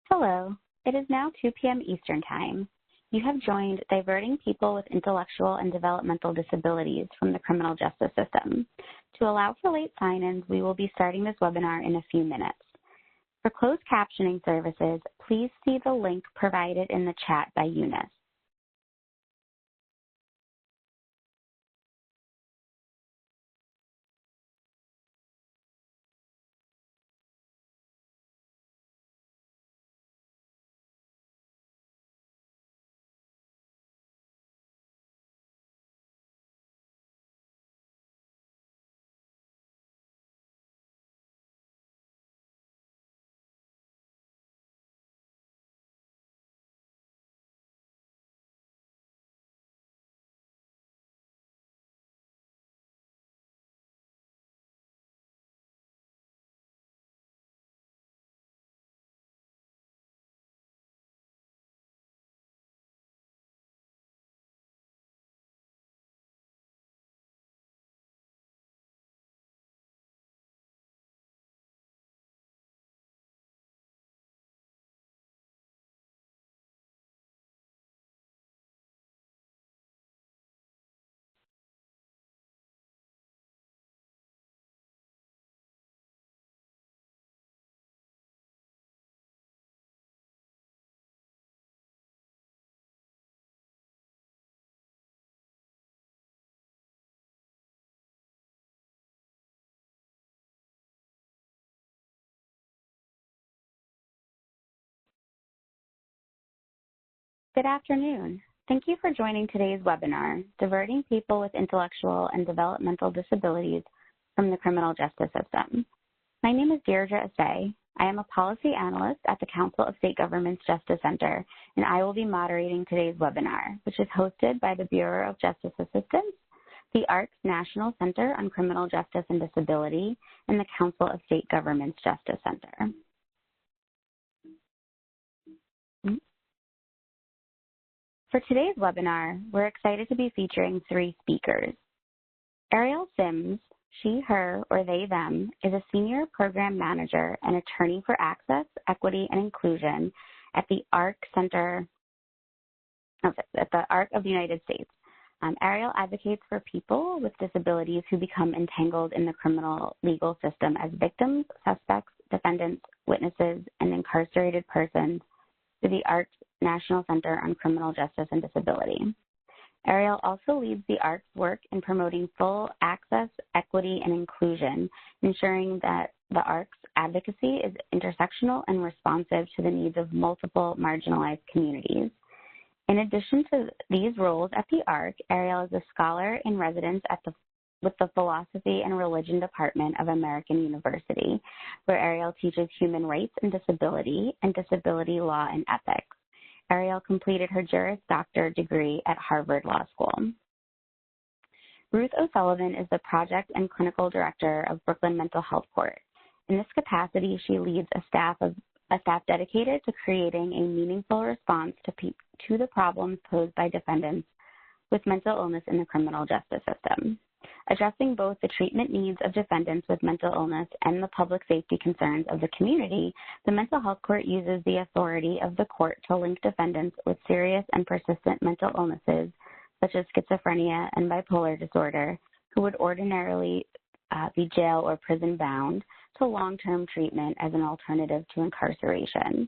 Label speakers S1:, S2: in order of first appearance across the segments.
S1: Hello. It is now 2 p.m. Eastern Time. You have joined Diverting People with Intellectual and Developmental Disabilities from the Criminal Justice System. To allow for late sign-ins, we will be starting this webinar in a few minutes. For closed captioning services, please see the link provided in the chat by Eunice. Good afternoon. Thank you for joining today's webinar, Diverting People with Intellectual and Developmental Disabilities from the Criminal Justice System. My name is Deirdre Assay. I am a policy analyst at the Council of State Governments Justice Center, and I will be moderating today's webinar, which is hosted by the Bureau of Justice Assistance, the ARC's National Center on Criminal Justice and Disability, and the Council of State Governments Justice Center. For today's webinar, we're excited to be featuring 3 speakers. Ariel Sims, she, her, or they, them, is a senior program manager and attorney for access, equity, and inclusion at the ARC Center, at the ARC of the United States. Ariel advocates for people with disabilities who become entangled in the criminal legal system as victims, suspects, defendants, witnesses, and incarcerated persons through the ARC's National Center on Criminal Justice and Disability. Ariel also leads the ARC's work in promoting full access, equity, and inclusion, ensuring that the ARC's advocacy is intersectional and responsive to the needs of multiple marginalized communities. In addition to these roles at the ARC, Ariel is a scholar in residence with the Philosophy and Religion Department of American University, where Ariel teaches human rights and disability law and ethics. Ariel completed her Juris Doctor degree at Harvard Law School. Ruth O'Sullivan is the Project and Clinical Director of Brooklyn Mental Health Court. In this capacity, she leads a staff dedicated to creating a meaningful response to the problems posed by defendants with mental illness in the criminal justice system. Addressing both the treatment needs of defendants with mental illness and the public safety concerns of the community, the Mental Health Court uses the authority of the court to link defendants with serious and persistent mental illnesses, such as schizophrenia and bipolar disorder, who would ordinarily be jail or prison bound, to long-term treatment as an alternative to incarceration.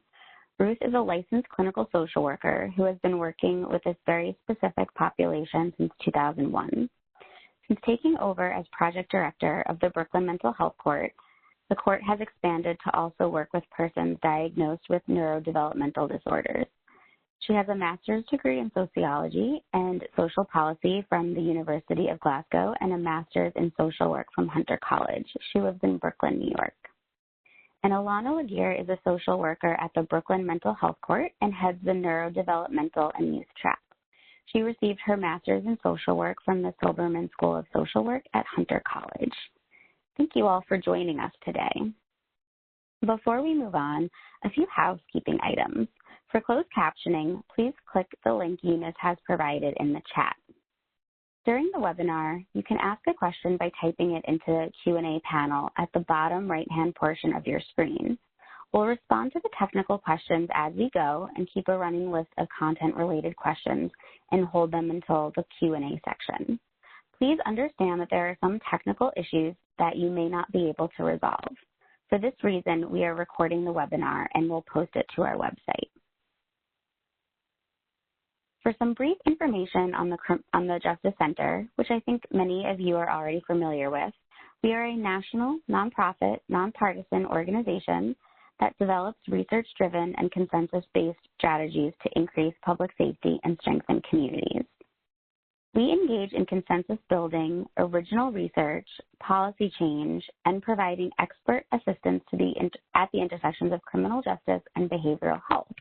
S1: Ruth is a licensed clinical social worker who has been working with this very specific population since 2001. Since taking over as project director of the Brooklyn Mental Health Court, the court has expanded to also work with persons diagnosed with neurodevelopmental disorders. She has a master's degree in sociology and social policy from the University of Glasgow and a master's in social work from Hunter College. She lives in Brooklyn, New York. And Alana Laguerre is a social worker at the Brooklyn Mental Health Court and heads the neurodevelopmental and youth track. She received her master's in social work from the Silberman School of Social Work at Hunter College. Thank you all for joining us today. Before we move on, a few housekeeping items. For closed captioning, please click the link Eunice has provided in the chat. During the webinar, you can ask a question by typing it into the Q&A panel at the bottom right-hand portion of your screen. We'll respond to the technical questions as we go and keep a running list of content-related questions and hold them until the Q&A section. Please understand that there are some technical issues that you may not be able to resolve. For this reason, we are recording the webinar and we'll post it to our website. For some brief information on the Justice Center, which I think many of you are already familiar with, we are a national, nonprofit, nonpartisan organization that develops research-driven and consensus-based strategies to increase public safety and strengthen communities. We engage in consensus building, original research, policy change, and providing expert assistance at the intersections of criminal justice and behavioral health.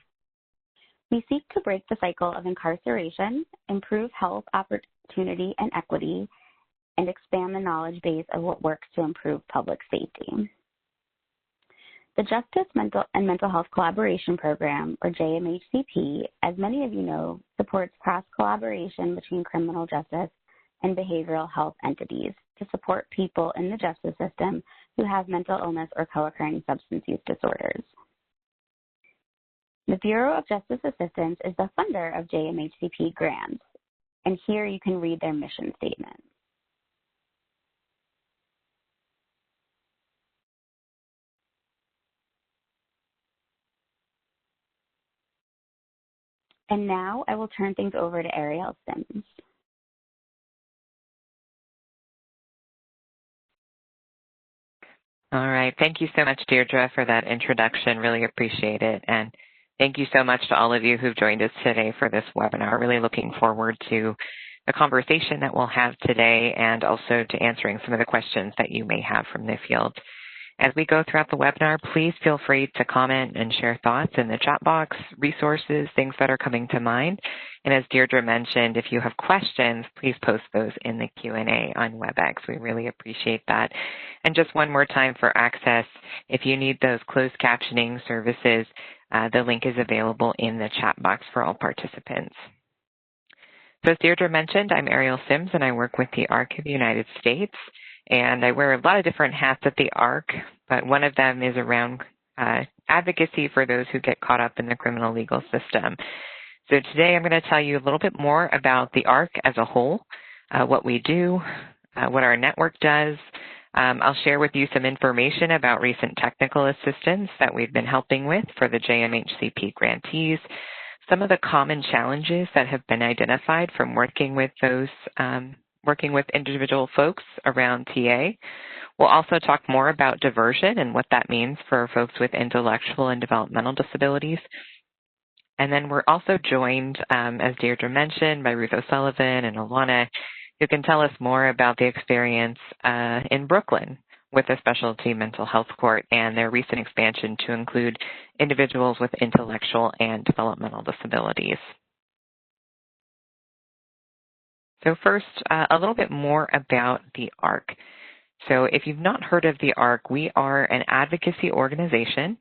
S1: We seek to break the cycle of incarceration, improve health opportunity and equity, and expand the knowledge base of what works to improve public safety. The Justice and Mental Health Collaboration Program, or JMHCP, as many of you know, supports cross-collaboration between criminal justice and behavioral health entities to support people in the justice system who have mental illness or co-occurring substance use disorders. The Bureau of Justice Assistance is the funder of JMHCP grants, and here you can read their mission statement. And now I will turn things over to Ariel Sims.
S2: All right. Thank you so much, Deirdre, for that introduction. Really appreciate it. And thank you so much to all of you who've joined us today for this webinar. Really looking forward to the conversation that we'll have today and also to answering some of the questions that you may have from the field. As we go throughout the webinar, please feel free to comment and share thoughts in the chat box, resources, things that are coming to mind. And as Deirdre mentioned, if you have questions, please post those in the Q&A on WebEx. We really appreciate that. And just one more time for access, if you need those closed captioning services, the link is available in the chat box for all participants. So as Deirdre mentioned, I'm Ariel Sims, and I work with the ARC of the United States. And I wear a lot of different hats at the ARC, but one of them is around advocacy for those who get caught up in the criminal legal system. So today I'm going to tell you a little bit more about the ARC as a whole, what we do, what our network does. I'll share with you some information about recent technical assistance that we've been helping with for the JMHCP grantees, some of the common challenges that have been identified from working with individual folks around TA. We'll also talk more about diversion and what that means for folks with intellectual and developmental disabilities. And then we're also joined, as Deirdre mentioned, by Ruth O'Sullivan and Alana, who can tell us more about the experience in Brooklyn with a specialty mental health court and their recent expansion to include individuals with intellectual and developmental disabilities. So first, a little bit more about the ARC. So if you've not heard of the ARC, we are an advocacy organization.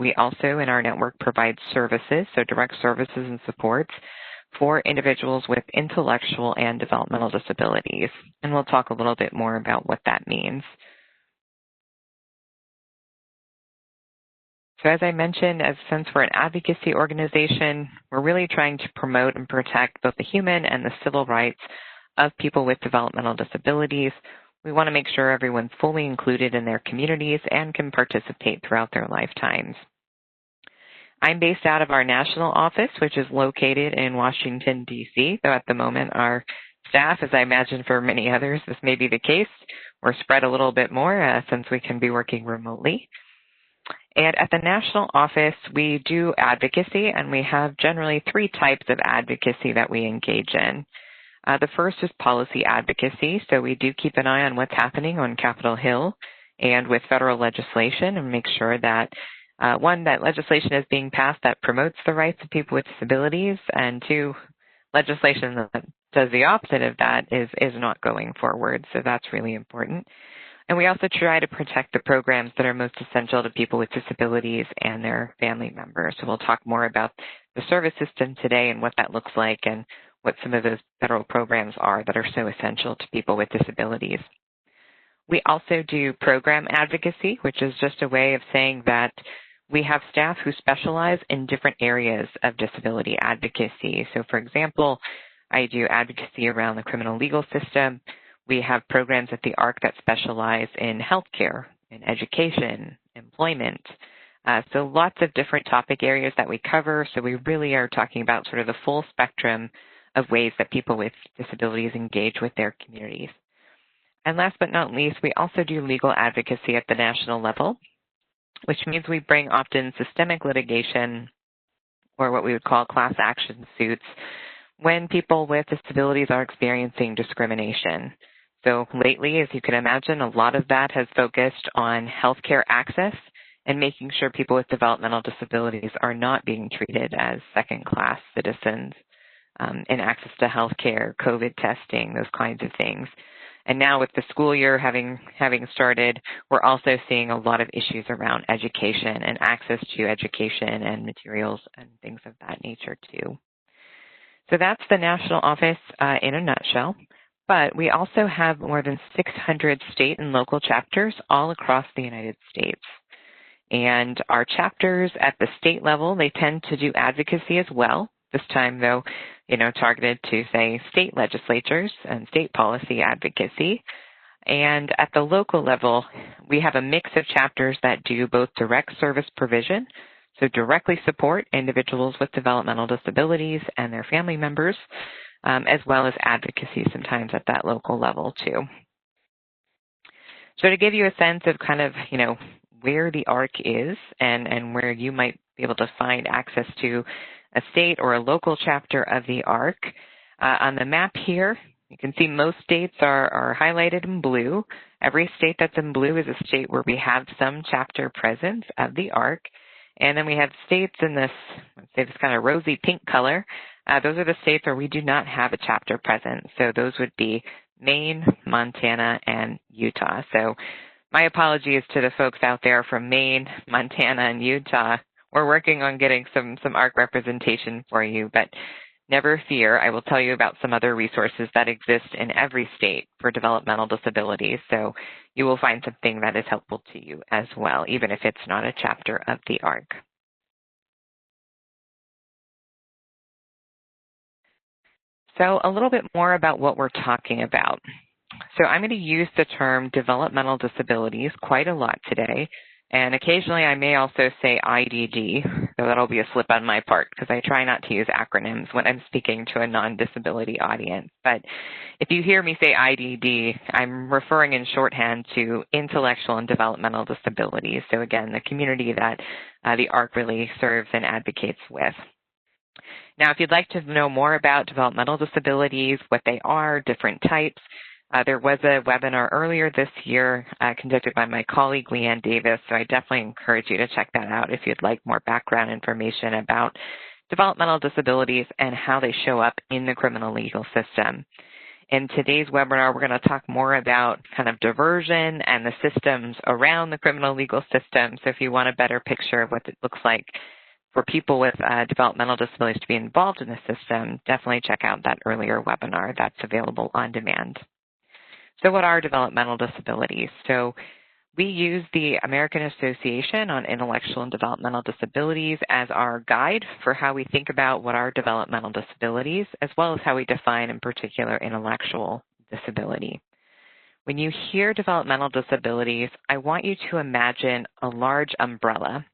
S2: We also, in our network, provide services, so direct services and supports for individuals with intellectual and developmental disabilities. And we'll talk a little bit more about what that means. So as I mentioned, since we're an advocacy organization, we're really trying to promote and protect both the human and the civil rights of people with developmental disabilities. We want to make sure everyone's fully included in their communities and can participate throughout their lifetimes. I'm based out of our national office, which is located in Washington, D.C., though at the moment our staff, as I imagine for many others, this may be the case. We're spread a little bit more since we can be working remotely. And at the national office, we do advocacy, and we have generally three types of advocacy that we engage in. The first is policy advocacy, so we do keep an eye on what's happening on Capitol Hill and with federal legislation and make sure that, one, that legislation is being passed that promotes the rights of people with disabilities, and two, legislation that does the opposite of that is not going forward, so that's really important. And we also try to protect the programs that are most essential to people with disabilities and their family members. So we'll talk more about the service system today and what that looks like and what some of those federal programs are that are so essential to people with disabilities. We also do program advocacy, which is just a way of saying that We have staff who specialize in different areas of disability advocacy. So for example, I do advocacy around the criminal legal system. We have programs at the ARC that specialize in healthcare, in education, employment. So lots of different topic areas that we cover. So we really are talking about sort of the full spectrum of ways that people with disabilities engage with their communities. And last but not least, we also do legal advocacy at the national level, which means we bring often systemic litigation or what we would call class action suits when people with disabilities are experiencing discrimination. So lately, as you can imagine, a lot of that has focused on healthcare access and making sure people with developmental disabilities are not being treated as second-class citizens in access to healthcare, COVID testing, those kinds of things. And now with the school year having started, we're also seeing a lot of issues around education and access to education and materials and things of that nature too. So that's the national office in a nutshell. But we also have more than 600 state and local chapters all across the United States. And our chapters at the state level, they tend to do advocacy as well. This time, though, targeted to, say, state legislatures and state policy advocacy. And at the local level, we have a mix of chapters that do both direct service provision, so directly support individuals with developmental disabilities and their family members, as well as advocacy sometimes at that local level too. So to give you a sense of kind of, where the ARC is and where you might be able to find access to a state or a local chapter of the ARC, on the map here, you can see most states are highlighted in blue. Every state that's in blue is a state where we have some chapter presence of the ARC. And then we have states in this, let's say this kind of rosy pink color. Those are the states where we do not have a chapter present. So those would be Maine, Montana, and Utah. So my apologies to the folks out there from Maine, Montana, and Utah. We're working on getting some ARC representation for you, but never fear. I will tell you about some other resources that exist in every state for developmental disabilities. So you will find something that is helpful to you as well, even if it's not a chapter of the ARC. So a little bit more about what we're talking about. So I'm going to use the term developmental disabilities quite a lot today. And occasionally I may also say IDD, though that'll be a slip on my part because I try not to use acronyms when I'm speaking to a non-disability audience. But if you hear me say IDD, I'm referring in shorthand to intellectual and developmental disabilities. So again, the community that the ARC really serves and advocates with. Now, if you'd like to know more about developmental disabilities, what they are, different types, there was a webinar earlier this year conducted by my colleague, Leanne Davis, so I definitely encourage you to check that out if you'd like more background information about developmental disabilities and how they show up in the criminal legal system. In today's webinar, we're going to talk more about kind of diversion and the systems around the criminal legal system. So if you want a better picture of what it looks like for people with developmental disabilities to be involved in the system, definitely check out that earlier webinar that's available on demand. So what are developmental disabilities? So we use the American Association on Intellectual and Developmental Disabilities as our guide for how we think about what are developmental disabilities, as well as how we define in particular intellectual disability. When you hear developmental disabilities, I want you to imagine a large umbrella,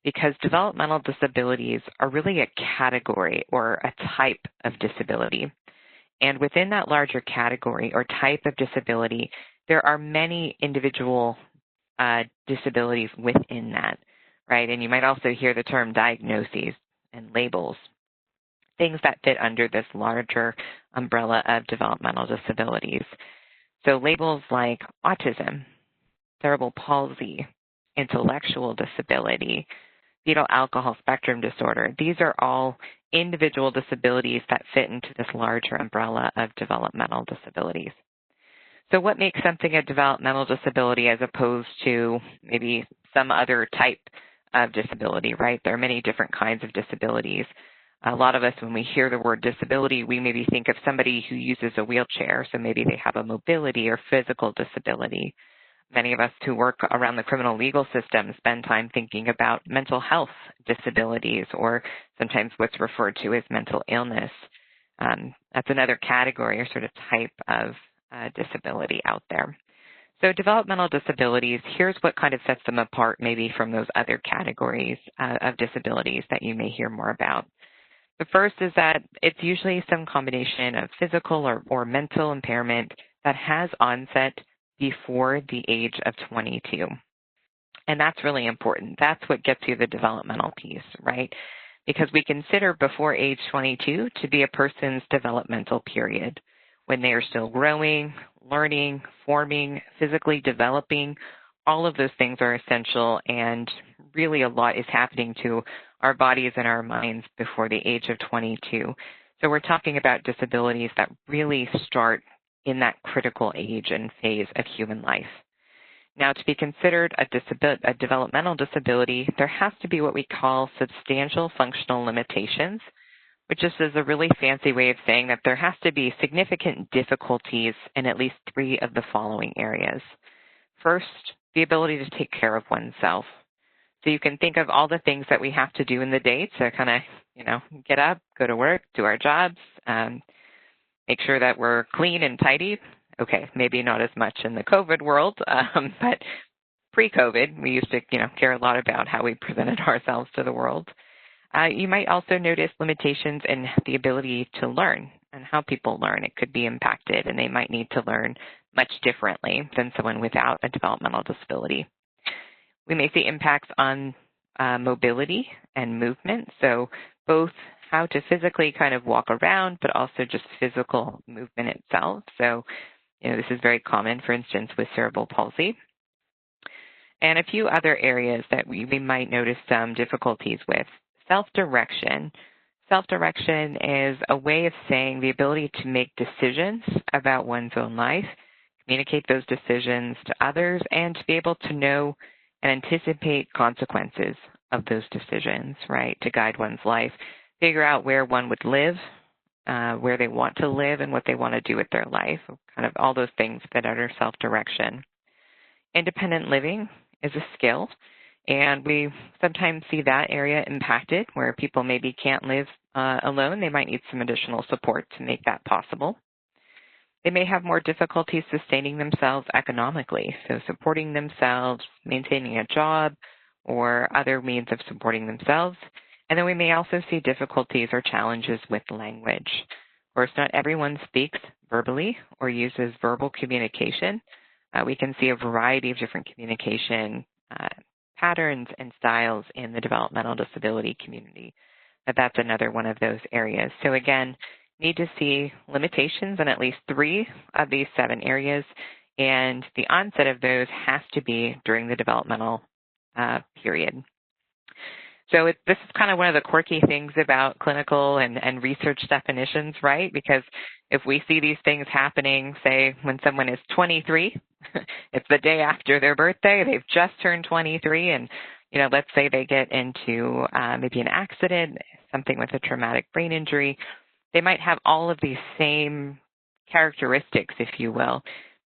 S2: because developmental disabilities are really a category or a type of disability. And within that larger category or type of disability, there are many individual disabilities within that, right? And you might also hear the term diagnoses and labels, things that fit under this larger umbrella of developmental disabilities. So labels like autism, cerebral palsy, intellectual disability, fetal alcohol spectrum disorder, these are all individual disabilities that fit into this larger umbrella of developmental disabilities. So what makes something a developmental disability as opposed to maybe some other type of disability, right? There are many different kinds of disabilities. A lot of us, when we hear the word disability, we maybe think of somebody who uses a wheelchair, so maybe they have a mobility or physical disability. Many of us who work around the criminal legal system spend time thinking about mental health disabilities, or sometimes what's referred to as mental illness. That's another category or sort of type of disability out there. So developmental disabilities, here's what kind of sets them apart maybe from those other categories of disabilities that you may hear more about. The first is that it's usually some combination of physical or mental impairment that has onset before the age of 22. And that's really important. That's what gets you the developmental piece, right? Because we consider before age 22 to be a person's developmental period, when they are still growing, learning, forming, physically developing. All of those things are essential, and really a lot is happening to our bodies and our minds before the age of 22. So we're talking about disabilities that really start in that critical age and phase of human life. Now, to be considered a developmental disability, there has to be what we call substantial functional limitations, which just is a really fancy way of saying that there has to be significant difficulties in at least 3 of the following areas. First, the ability to take care of oneself. So you can think of all the things that we have to do in the day to kind of, get up, go to work, do our jobs, make sure that we're clean and tidy. Okay, maybe not as much in the COVID world, but pre-COVID, we used to, care a lot about how we presented ourselves to the world. You might also notice limitations in the ability to learn and how people learn. It could be impacted, and they might need to learn much differently than someone without a developmental disability. We may see impacts on mobility and movement, so both how to physically kind of walk around, but also just physical movement itself. So, this is very common, for instance, with cerebral palsy. And a few other areas that we might notice some difficulties with. Self-direction. Self-direction is a way of saying the ability to make decisions about one's own life, communicate those decisions to others, and to be able to know and anticipate consequences of those decisions, right, to guide one's life, figure out where one would live, where they want to live, and what they want to do with their life, kind of all those things fit under self-direction. Independent living is a skill, and we sometimes see that area impacted where people maybe can't live alone. They might need some additional support to make that possible. They may have more difficulty sustaining themselves economically, so supporting themselves, maintaining a job, or other means of supporting themselves. And then we may also see difficulties or challenges with language. Of course, not everyone speaks verbally or uses verbal communication. We can see a variety of different communication patterns and styles in the developmental disability community. But that's another one of those areas. So again, need to see limitations in at least 3 of these 7 areas, and the onset of those has to be during the developmental period. So this is kind of one of the quirky things about clinical and research definitions, right? Because if we see these things happening, say, when someone is 23, it's the day after their birthday, they've just turned 23, and, let's say they get into maybe an accident, something with a traumatic brain injury, they might have all of these same characteristics, if you will,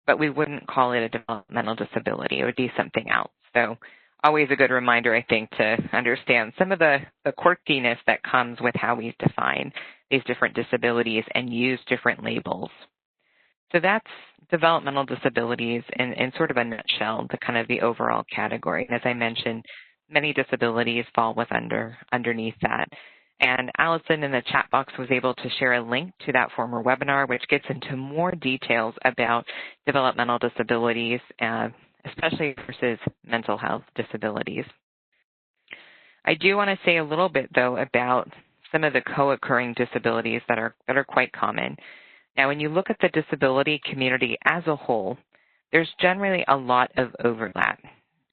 S2: but we wouldn't call it a developmental disability. It would be something else. So always a good reminder, I think, to understand some of the quirkiness that comes with how we define these different disabilities and use different labels. So that's developmental disabilities in sort of a nutshell, the kind of the overall category. And as I mentioned, many disabilities fall underneath that. And Allison in the chat box was able to share a link to that former webinar, which gets into more details about developmental disabilities, especially versus mental health disabilities. I do want to say a little bit, though, about some of the co-occurring disabilities that are quite common. Now, when you look at the disability community as a whole, there's generally a lot of overlap.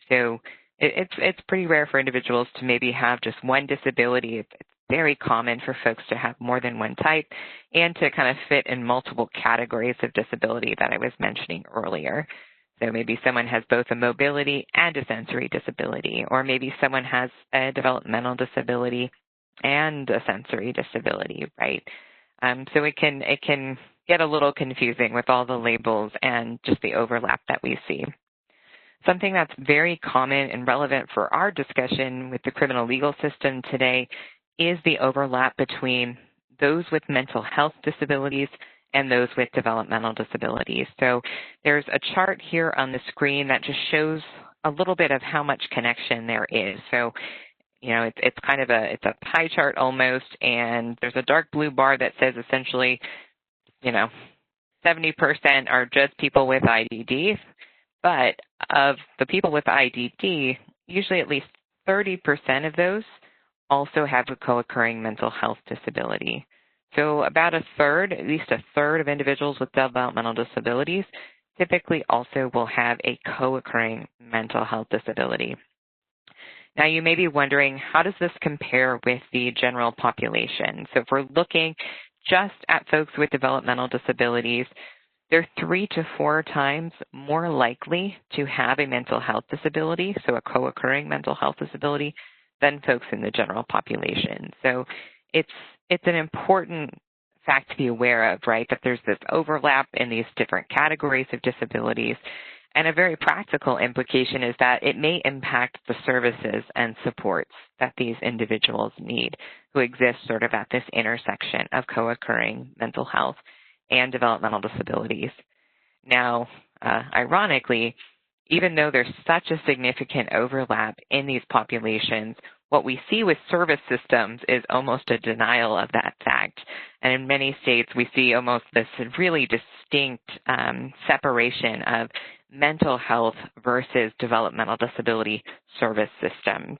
S2: So it's pretty rare for individuals to maybe have just one disability. It's very common for folks to have more than one type and to kind of fit in multiple categories of disability that I was mentioning earlier. So maybe someone has both a mobility and a sensory disability, or maybe someone has a developmental disability and a sensory disability, right? So it can get a little confusing with all the labels and just the overlap that we see. Something that's very common and relevant for our discussion with the criminal legal system today is the overlap between those with mental health disabilities and those with developmental disabilities. So there's a chart here on the screen that just shows a little bit of how much connection there is. So, you know, it's kind of it's a pie chart almost, and there's a dark blue bar that says essentially, you know, 70% are just people with IDD, but of the people with IDD, usually at least 30% of those also have a co-occurring mental health disability. So about at least a third of individuals with developmental disabilities typically also will have a co-occurring mental health disability. Now, you may be wondering, how does this compare with the general population? So if we're looking just at folks with developmental disabilities, they're 3 to 4 times more likely to have a mental health disability, so a co-occurring mental health disability, than folks in the general population. So it's an important fact to be aware of, right, that there's this overlap in these different categories of disabilities. And a very practical implication is that it may impact the services and supports that these individuals need, who exist sort of at this intersection of co-occurring mental health and developmental disabilities. Now, ironically, even though there's such a significant overlap in these populations, what we see with service systems is almost a denial of that fact. And in many states, we see almost this really distinct separation of mental health versus developmental disability service systems.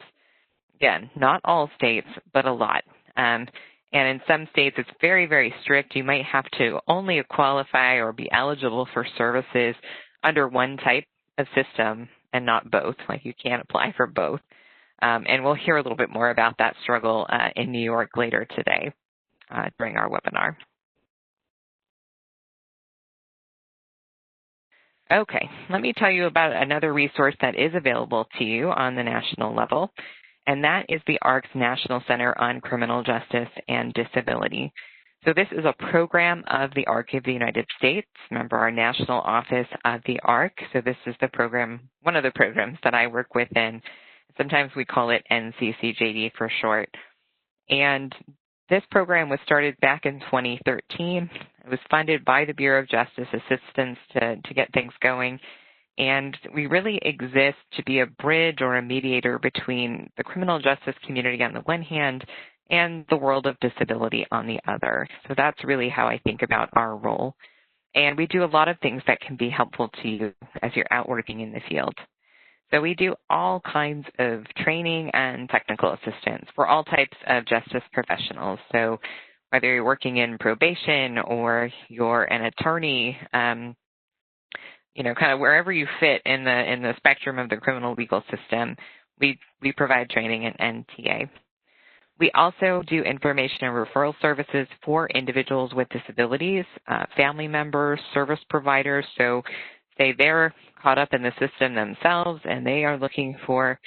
S2: Again, not all states, but a lot. And in some states, it's very, very strict. You might have to only qualify or be eligible for services under one type of system and not both. Like, you can't apply for both. And we'll hear a little bit more about that struggle in New York later today during our webinar. Okay, let me tell you about another resource that is available to you on the national level, and that is the ARC's National Center on Criminal Justice and Disability. So this is a program of the ARC of the United States. Remember, our national office of the ARC. So this is the program, one of the programs that I work with in. Sometimes we call it NCCJD for short. And this program was started back in 2013. It was funded by the Bureau of Justice Assistance to get things going. And we really exist to be a bridge or a mediator between the criminal justice community on the one hand and the world of disability on the other. So that's really how I think about our role. And we do a lot of things that can be helpful to you as you're out working in the field. So we do all kinds of training and technical assistance for all types of justice professionals. So whether you're working in probation or you're an attorney, you know, kind of wherever you fit in the spectrum of the criminal legal system, we provide training and TA. We also do information and referral services for individuals with disabilities, family members, service providers. So say they're caught up in the system themselves and they are looking for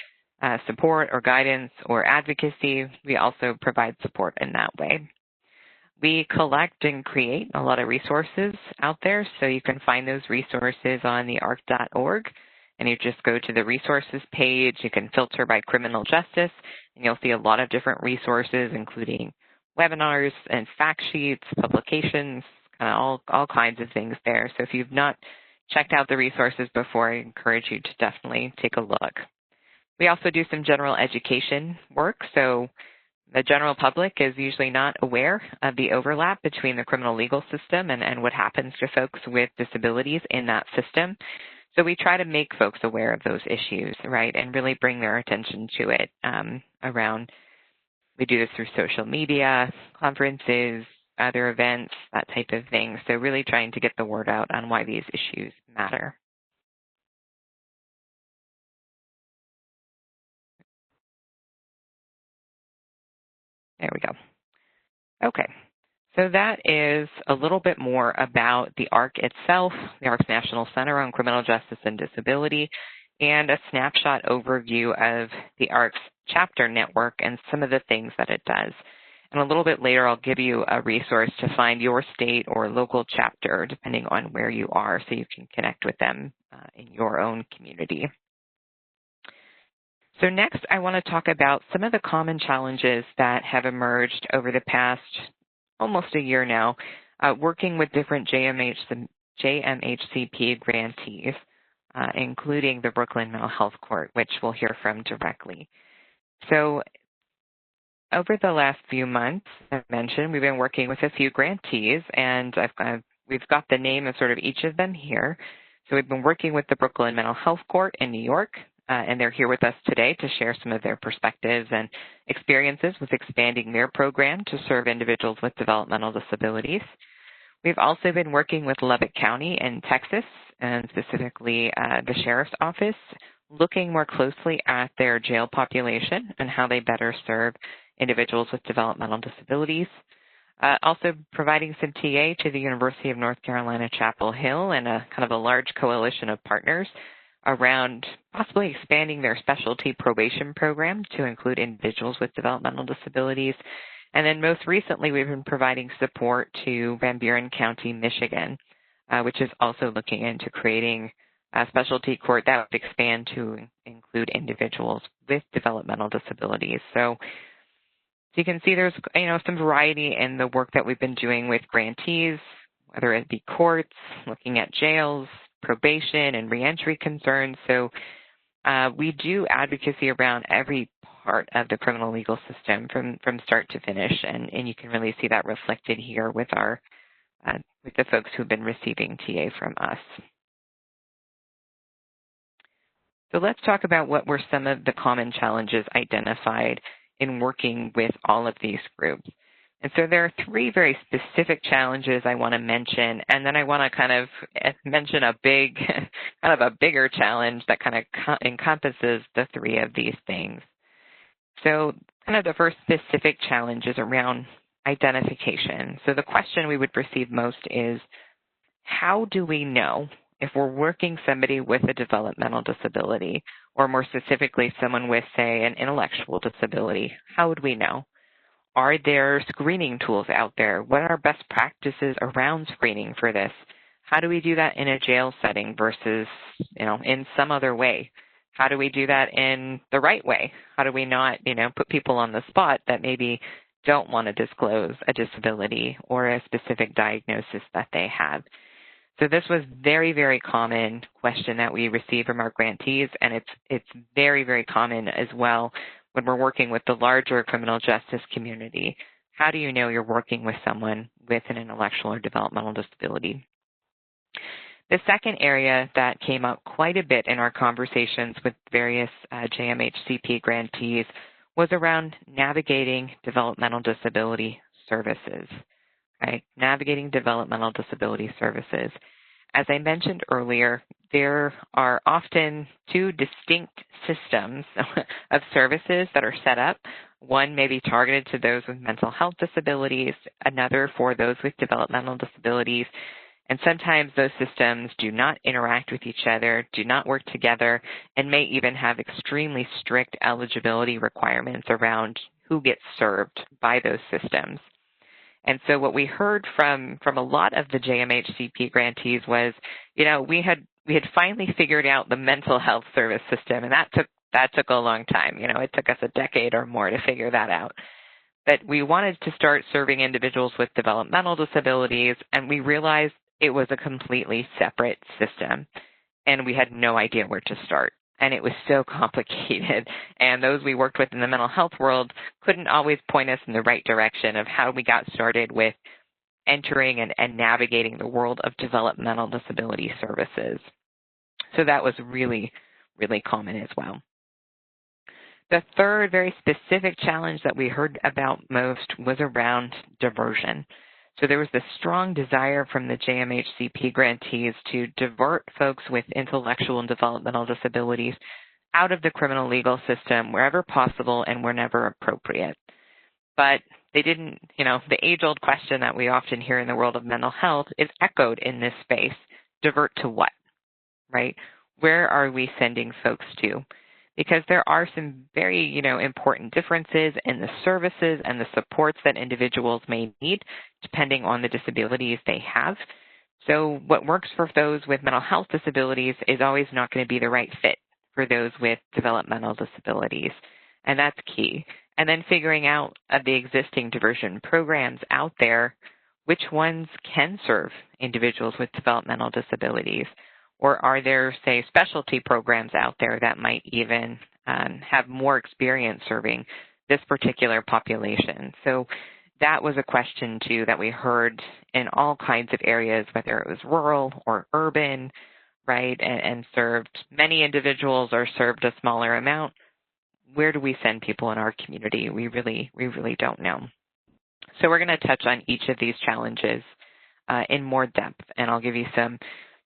S2: support or guidance or advocacy, we also provide support in that way. We collect and create a lot of resources out there, so you can find those resources on the arc.org, and you just go to the resources page. You can filter by criminal justice, and you'll see a lot of different resources, including webinars and fact sheets, publications, all kinds of things there. So if you've not checked out the resources before, I encourage you to definitely take a look. We also do some general education work. So the general public is usually not aware of the overlap between the criminal legal system and what happens to folks with disabilities in that system. So we try to make folks aware of those issues, right, and really bring their attention to it we do this through social media, conferences, other events, that type of thing. So really trying to get the word out on why these issues matter. There we go. Okay. So that is a little bit more about the ARC itself, the ARC's National Center on Criminal Justice and Disability, and a snapshot overview of the ARC's chapter network and some of the things that it does. And a little bit later, I'll give you a resource to find your state or local chapter, depending on where you are, so you can connect with them in your own community. So next, I want to talk about some of the common challenges that have emerged over the past almost a year now, working with different JMHCP grantees, including the Brooklyn Mental Health Court, which we'll hear from directly. So over the last few months, as I mentioned, we've been working with a few grantees, and we've got the name of sort of each of them here. So we've been working with the Brooklyn Mental Health Court in New York, and they're here with us today to share some of their perspectives and experiences with expanding their program to serve individuals with developmental disabilities. We've also been working with Lubbock County in Texas, and specifically the Sheriff's Office, looking more closely at their jail population and how they better serve individuals with developmental disabilities. Also providing some TA to the University of North Carolina, Chapel Hill, and a kind of a large coalition of partners around possibly expanding their specialty probation program to include individuals with developmental disabilities. And then most recently, we've been providing support to Van Buren County, Michigan, which is also looking into creating a specialty court that would expand to include individuals with developmental disabilities. So you can see there's some variety in the work that we've been doing with grantees, whether it be courts, looking at jails, probation, and reentry concerns. So we do advocacy around every part of the criminal legal system from start to finish, and you can really see that reflected here with with the folks who've been receiving TA from us. So let's talk about what were some of the common challenges identified in working with all of these groups. And so there are three very specific challenges I want to mention, and then I want to kind of mention a bigger challenge that kind of encompasses the three of these things. So kind of the first specific challenge is around identification. So the question we would receive most is, how do we know if we're working somebody with a developmental disability, or more specifically, someone with, say, an intellectual disability? How would we know? Are there screening tools out there? What are best practices around screening for this? How do we do that in a jail setting versus, in some other way? How do we do that in the right way? How do we not, put people on the spot that maybe don't want to disclose a disability or a specific diagnosis that they have? So this was very, very common question that we receive from our grantees, and it's very, very common as well when we're working with the larger criminal justice community. How do you know you're working with someone with an intellectual or developmental disability? The second area that came up quite a bit in our conversations with various JMHCP grantees was around navigating developmental disability services. Right? Navigating developmental disability services. As I mentioned earlier, there are often two distinct systems of services that are set up. One may be targeted to those with mental health disabilities, another for those with developmental disabilities, and sometimes those systems do not interact with each other, do not work together, and may even have extremely strict eligibility requirements around who gets served by those systems. And so what we heard from a lot of the JMHCP grantees was, we had finally figured out the mental health service system, and that took a long time. It took us a decade or more to figure that out. But we wanted to start serving individuals with developmental disabilities, and we realized it was a completely separate system, and we had no idea where to start. And it was so complicated, and those we worked with in the mental health world couldn't always point us in the right direction of how we got started with entering and navigating the world of developmental disability services. So that was really, really common as well. The third very specific challenge that we heard about most was around diversion. So there was this strong desire from the JMHCP grantees to divert folks with intellectual and developmental disabilities out of the criminal legal system wherever possible and whenever appropriate. But they didn't, the age-old question that we often hear in the world of mental health is echoed in this space. Divert to what, right? Where are we sending folks to? Because there are some very, important differences in the services and the supports that individuals may need depending on the disabilities they have. So what works for those with mental health disabilities is always not going to be the right fit for those with developmental disabilities, and that's key. And then figuring out of the existing diversion programs out there, which ones can serve individuals with developmental disabilities, or are there, say, specialty programs out there that might even have more experience serving this particular population. So that was a question, too, that we heard in all kinds of areas, whether it was rural or urban, right, and served many individuals or served a smaller amount. Where do we send people in our community? We really don't know. So we're going to touch on each of these challenges in more depth, and I'll give you some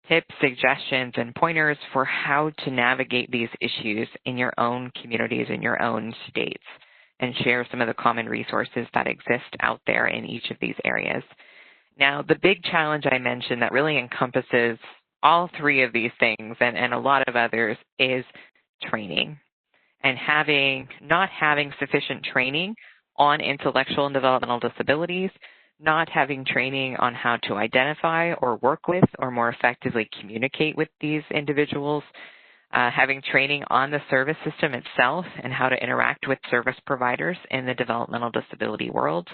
S2: tips, suggestions, and pointers for how to navigate these issues in your own communities, in your own states, and share some of the common resources that exist out there in each of these areas. Now, the big challenge I mentioned that really encompasses all three of these things and a lot of others is training, and not having sufficient training on intellectual and developmental disabilities, not having training on how to identify or work with or more effectively communicate with these individuals, having training on the service system itself and how to interact with service providers in the developmental disability world,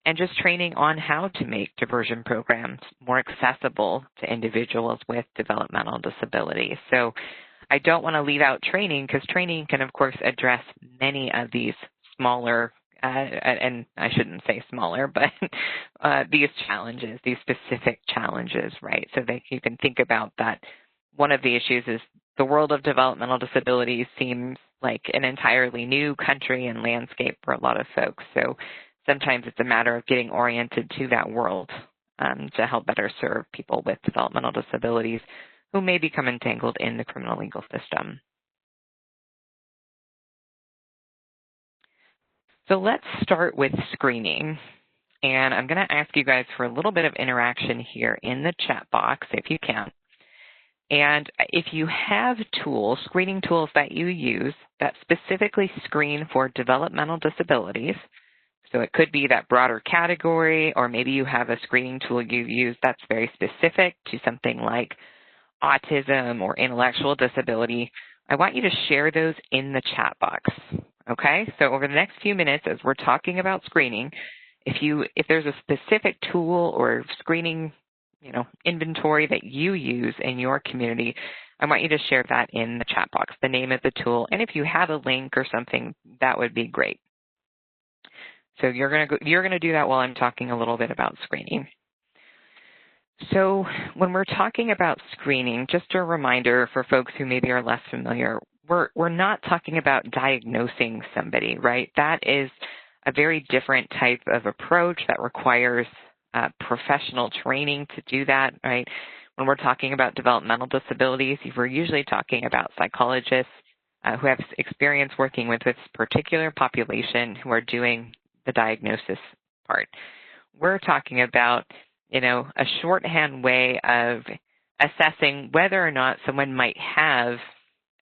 S2: and just training on how to make diversion programs more accessible to individuals with developmental disabilities. So I don't want to leave out training, because training can, of course, address many of these smaller and I shouldn't say smaller, but these challenges, these specific challenges, right? So that you can think about that one of the issues is the world of developmental disabilities seems like an entirely new country and landscape for a lot of folks. So sometimes it's a matter of getting oriented to that world to help better serve people with developmental disabilities who may become entangled in the criminal legal system. So let's start with screening. And I'm going to ask you guys for a little bit of interaction here in the chat box, if you can. And if you have tools, screening tools that you use that specifically screen for developmental disabilities, so it could be that broader category, or maybe you have a screening tool you use that's very specific to something like autism or intellectual disability, I want you to share those in the chat box. Okay, so over the next few minutes, as we're talking about screening, if there's a specific tool or screening, inventory that you use in your community, I want you to share that in the chat box, the name of the tool, and if you have a link or something, that would be great. So you're gonna do that while I'm talking a little bit about screening. So when we're talking about screening, just a reminder for folks who maybe are less familiar, we're not talking about diagnosing somebody, right? That is a very different type of approach that requires professional training to do that, right? When we're talking about developmental disabilities, we're usually talking about psychologists who have experience working with this particular population who are doing the diagnosis part. We're talking about, a shorthand way of assessing whether or not someone might have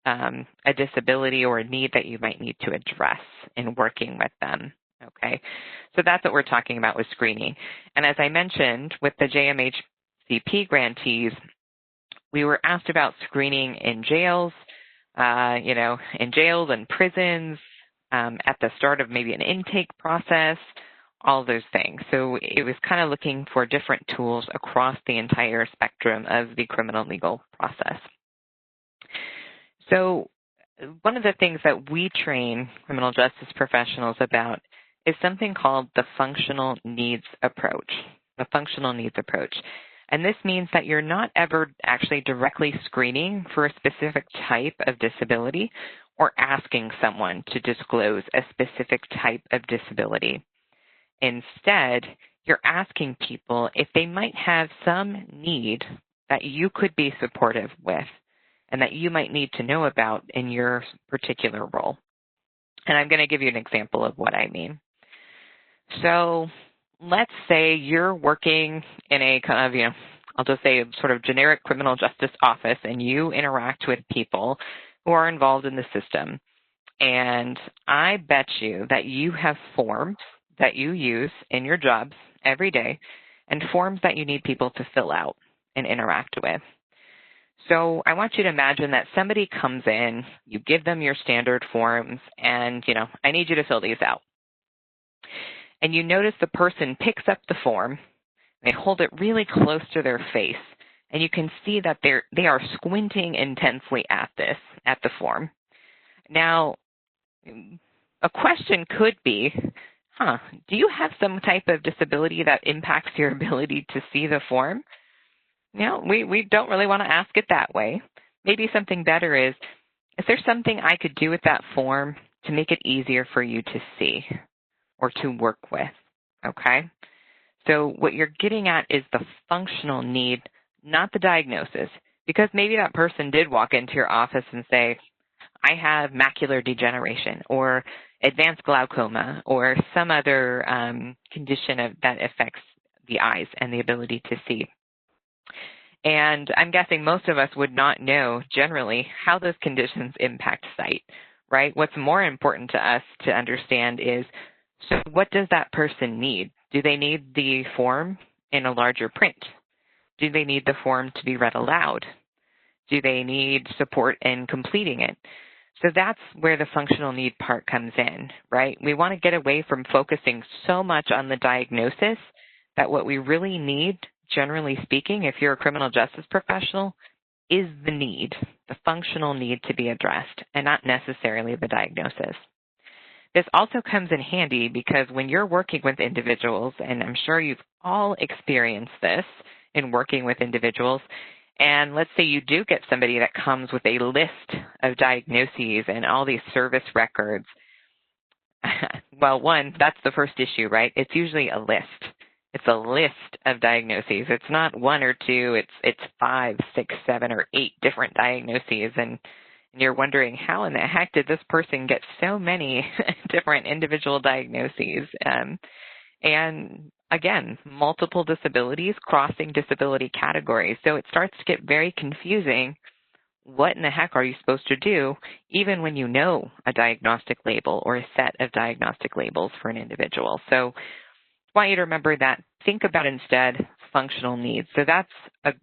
S2: a disability or a need that you might need to address in working with them, okay? So that's what we're talking about with screening. And as I mentioned, with the JMHCP grantees, we were asked about screening in jails, in jails and prisons, at the start of maybe an intake process, all those things. So it was kind of looking for different tools across the entire spectrum of the criminal legal process. So one of the things that we train criminal justice professionals about is something called the functional needs approach, the functional needs approach. And this means that you're not ever actually directly screening for a specific type of disability or asking someone to disclose a specific type of disability. Instead, you're asking people if they might have some need that you could be supportive with and that you might need to know about in your particular role. And I'm going to give you an example of what I mean. So let's say you're working in a kind of, I'll just say sort of generic criminal justice office, and you interact with people who are involved in the system. And I bet you that you have forms that you use in your jobs every day and forms that you need people to fill out and interact with. So I want you to imagine that somebody comes in, you give them your standard forms, and, I need you to fill these out. And you notice the person picks up the form, they hold it really close to their face, and you can see that they are squinting intensely at the form. Now, a question could be, do you have some type of disability that impacts your ability to see the form? We don't really want to ask it that way. Maybe something better is there something I could do with that form to make it easier for you to see or to work with? Okay? So what you're getting at is the functional need, not the diagnosis, because maybe that person did walk into your office and say, I have macular degeneration or advanced glaucoma or some other condition that affects the eyes and the ability to see. And I'm guessing most of us would not know generally how those conditions impact sight, right? What's more important to us to understand is, so what does that person need? Do they need the form in a larger print? Do they need the form to be read aloud? Do they need support in completing it? So that's where the functional need part comes in, right? We want to get away from focusing so much on the diagnosis that what we really need, generally speaking, if you're a criminal justice professional, is the need, the functional need to be addressed, and not necessarily the diagnosis. This also comes in handy because when you're working with individuals, and I'm sure you've all experienced this in working with individuals, and let's say you do get somebody that comes with a list of diagnoses and all these service records. Well, one, that's the first issue, right? It's usually a list. It's a list of diagnoses. It's not one or two. It's 5, 6, 7, or 8 different diagnoses, and you're wondering, how in the heck did this person get so many different individual diagnoses? And again, multiple disabilities crossing disability categories. So it starts to get very confusing. What in the heck are you supposed to do, even when you know a diagnostic label or a set of diagnostic labels for an individual? So I want you to remember that. Think about instead functional needs. So that's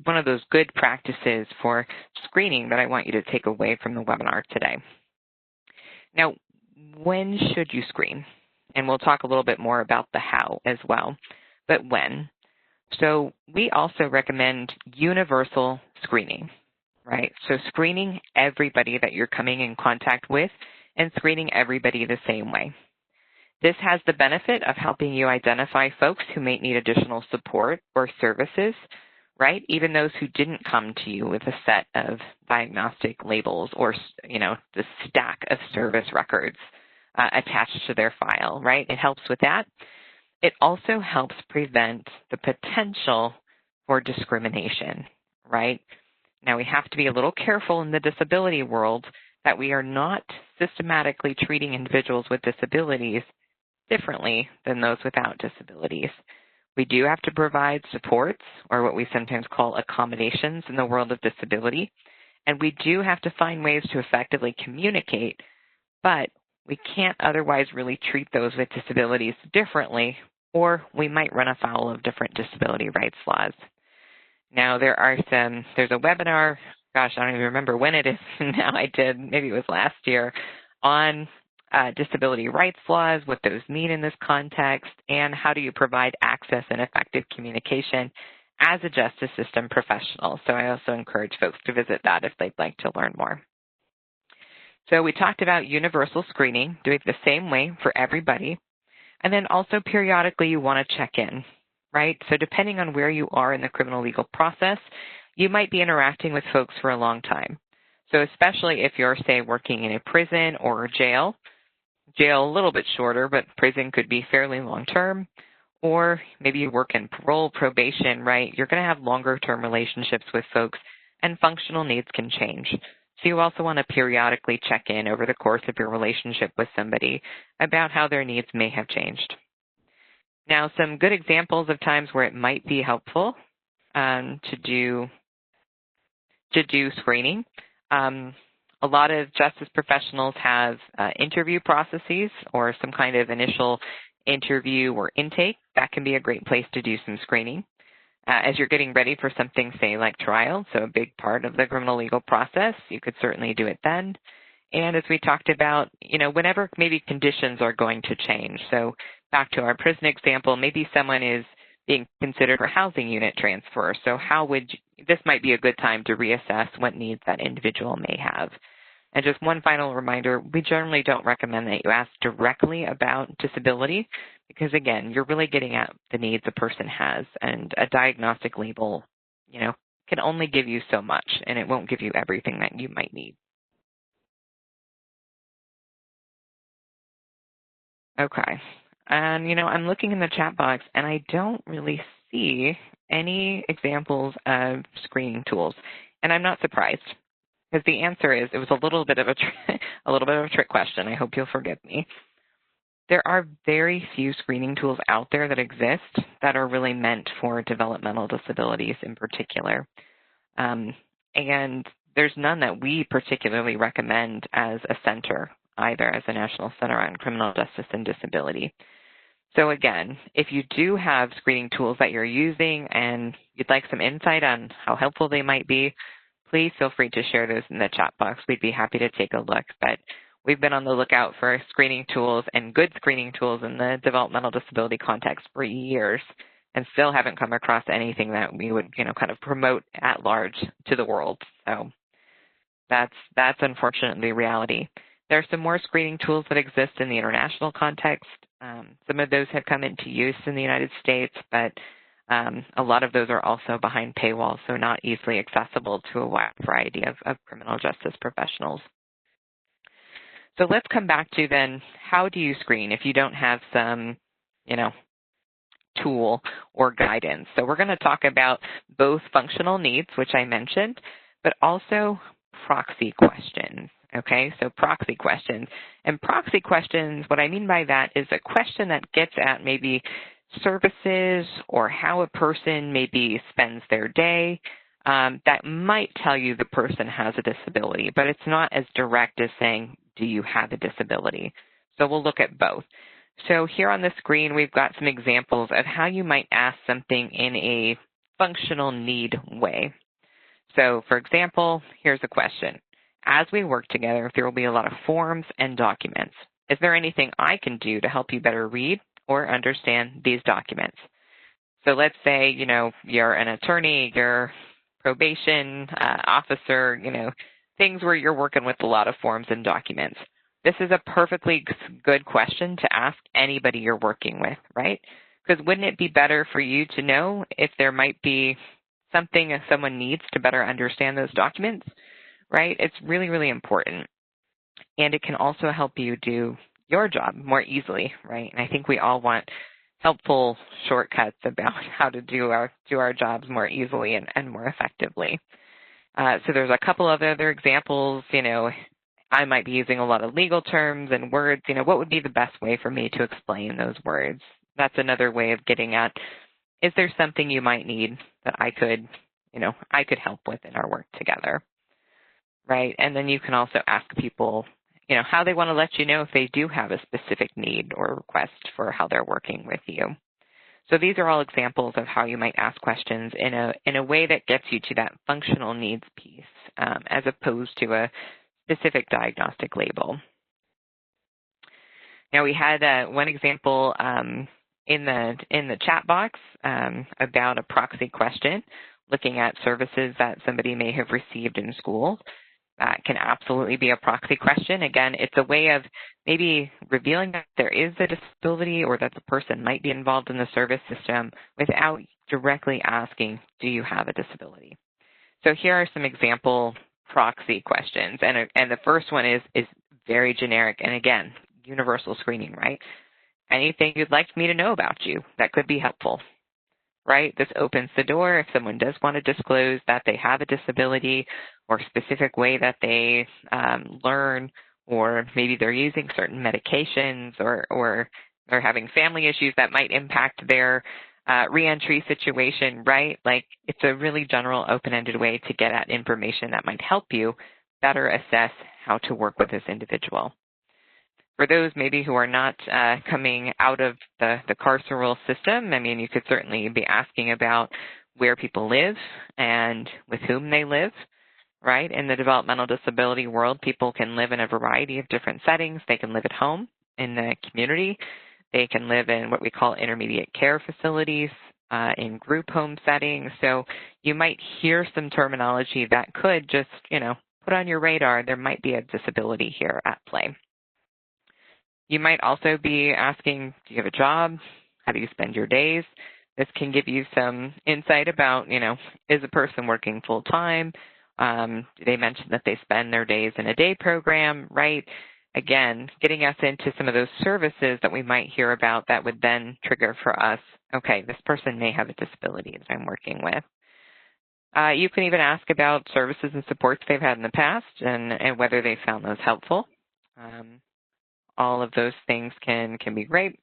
S2: one of those good practices for screening that I want you to take away from the webinar today. Now, when should you screen? And we'll talk a little bit more about the how as well, but when. So we also recommend universal screening, right? So screening everybody that you're coming in contact with and screening everybody the same way. This has the benefit of helping you identify folks who may need additional support or services, right? Even those who didn't come to you with a set of diagnostic labels or, the stack of service records attached to their file, right? It helps with that. It also helps prevent the potential for discrimination, right? Now, we have to be a little careful in the disability world that we are not systematically treating individuals with disabilities differently than those without disabilities. We do have to provide supports, or what we sometimes call accommodations in the world of disability, and we do have to find ways to effectively communicate, but we can't otherwise really treat those with disabilities differently, or we might run afoul of different disability rights laws. Now, there's a webinar, I don't even remember when it is now, maybe it was last year, on disability rights laws, what those mean in this context, and how do you provide access and effective communication as a justice system professional. So I also encourage folks to visit that if they'd like to learn more. So we talked about universal screening, doing it the same way for everybody. And then also periodically you want to check in, right? So depending on where you are in the criminal legal process, you might be interacting with folks for a long time. So especially if you're, say, working in a prison or a jail a little bit shorter, but prison could be fairly long-term, or maybe you work in parole, probation, right? You're going to have longer-term relationships with folks, and functional needs can change. So you also want to periodically check in over the course of your relationship with somebody about how their needs may have changed. Now, some good examples of times where it might be helpful to do screening. A lot of justice professionals have interview processes or some kind of initial interview or intake. That can be a great place to do some screening. As you're getting ready for something, say, like trial, so a big part of the criminal legal process, you could certainly do it then. And as we talked about, whenever maybe conditions are going to change. So back to our prison example, maybe someone is being considered for housing unit transfer. So this might be a good time to reassess what needs that individual may have. And just one final reminder, we generally don't recommend that you ask directly about disability because, again, you're really getting at the needs a person has, and a diagnostic label, can only give you so much, and it won't give you everything that you might need. Okay. And, I'm looking in the chat box, and I don't really see any examples of screening tools, and I'm not surprised. Because the answer is, it was a little bit of a trick question. I hope you'll forgive me. There are very few screening tools out there that exist that are really meant for developmental disabilities in particular. And there's none that we particularly recommend as a center, either as a National Center on Criminal Justice and Disability. So again, if you do have screening tools that you're using and you'd like some insight on how helpful they might be, please feel free to share those in the chat box. We'd be happy to take a look. But we've been on the lookout for screening tools and good screening tools in the developmental disability context for years and still haven't come across anything that we would, kind of promote at large to the world. So that's unfortunately reality. There are some more screening tools that exist in the international context. Some of those have come into use in the United States, but a lot of those are also behind paywalls, so not easily accessible to a wide variety of criminal justice professionals. So let's come back to then, how do you screen if you don't have some, tool or guidance? So we're going to talk about both functional needs, which I mentioned, but also proxy questions. Okay, so proxy questions. And proxy questions, what I mean by that is a question that gets at maybe services or how a person maybe spends their day that might tell you the person has a disability, but it's not as direct as saying, do you have a disability? So we'll look at both. So here on the screen, we've got some examples of how you might ask something in a functional need way. So for example, here's a question. As we work together, there will be a lot of forms and documents. Is there anything I can do to help you better read or understand these documents? So let's say, you're an attorney, you're probation officer, things where you're working with a lot of forms and documents. This is a perfectly good question to ask anybody you're working with, right? Because wouldn't it be better for you to know if there might be something that someone needs to better understand those documents, right? It's really, really important. And it can also help you do your job more easily, right? And I think we all want helpful shortcuts about how to do our jobs more easily and more effectively. So there's a couple of other examples. I might be using a lot of legal terms and words. What would be the best way for me to explain those words? That's another way of getting at, is there something you might need that I could help with in our work together, right? And then you can also ask people, how they want to let you know if they do have a specific need or request for how they're working with you. So these are all examples of how you might ask questions in a way that gets you to that functional needs piece, as opposed to a specific diagnostic label. Now we had one example in the chat box about a proxy question, looking at services that somebody may have received in school. That can absolutely be a proxy question. Again, it's a way of maybe revealing that there is a disability or that the person might be involved in the service system without directly asking, do you have a disability? So here are some example proxy questions. And the first one is very generic. And again, universal screening, right? Anything you'd like me to know about you that could be helpful, right? This opens the door if someone does want to disclose that they have a disability or a specific way that they learn, or maybe they're using certain medications or they're having family issues that might impact their reentry situation, right? Like, it's a really general open-ended way to get at information that might help you better assess how to work with this individual. For those maybe who are not coming out of the carceral system, I mean, you could certainly be asking about where people live and with whom they live, right? In the developmental disability world, people can live in a variety of different settings. They can live at home, in the community. They can live in what we call intermediate care facilities, in group home settings. So you might hear some terminology that could just, put on your radar, there might be a disability here at play. You might also be asking, do you have a job? How do you spend your days? This can give you some insight about, is a person working full-time? Do they mention that they spend their days in a day program, right? Again, getting us into some of those services that we might hear about that would then trigger for us, okay, this person may have a disability that I'm working with. You can even ask about services and supports they've had in the past and whether they found those helpful. All of those things can be great.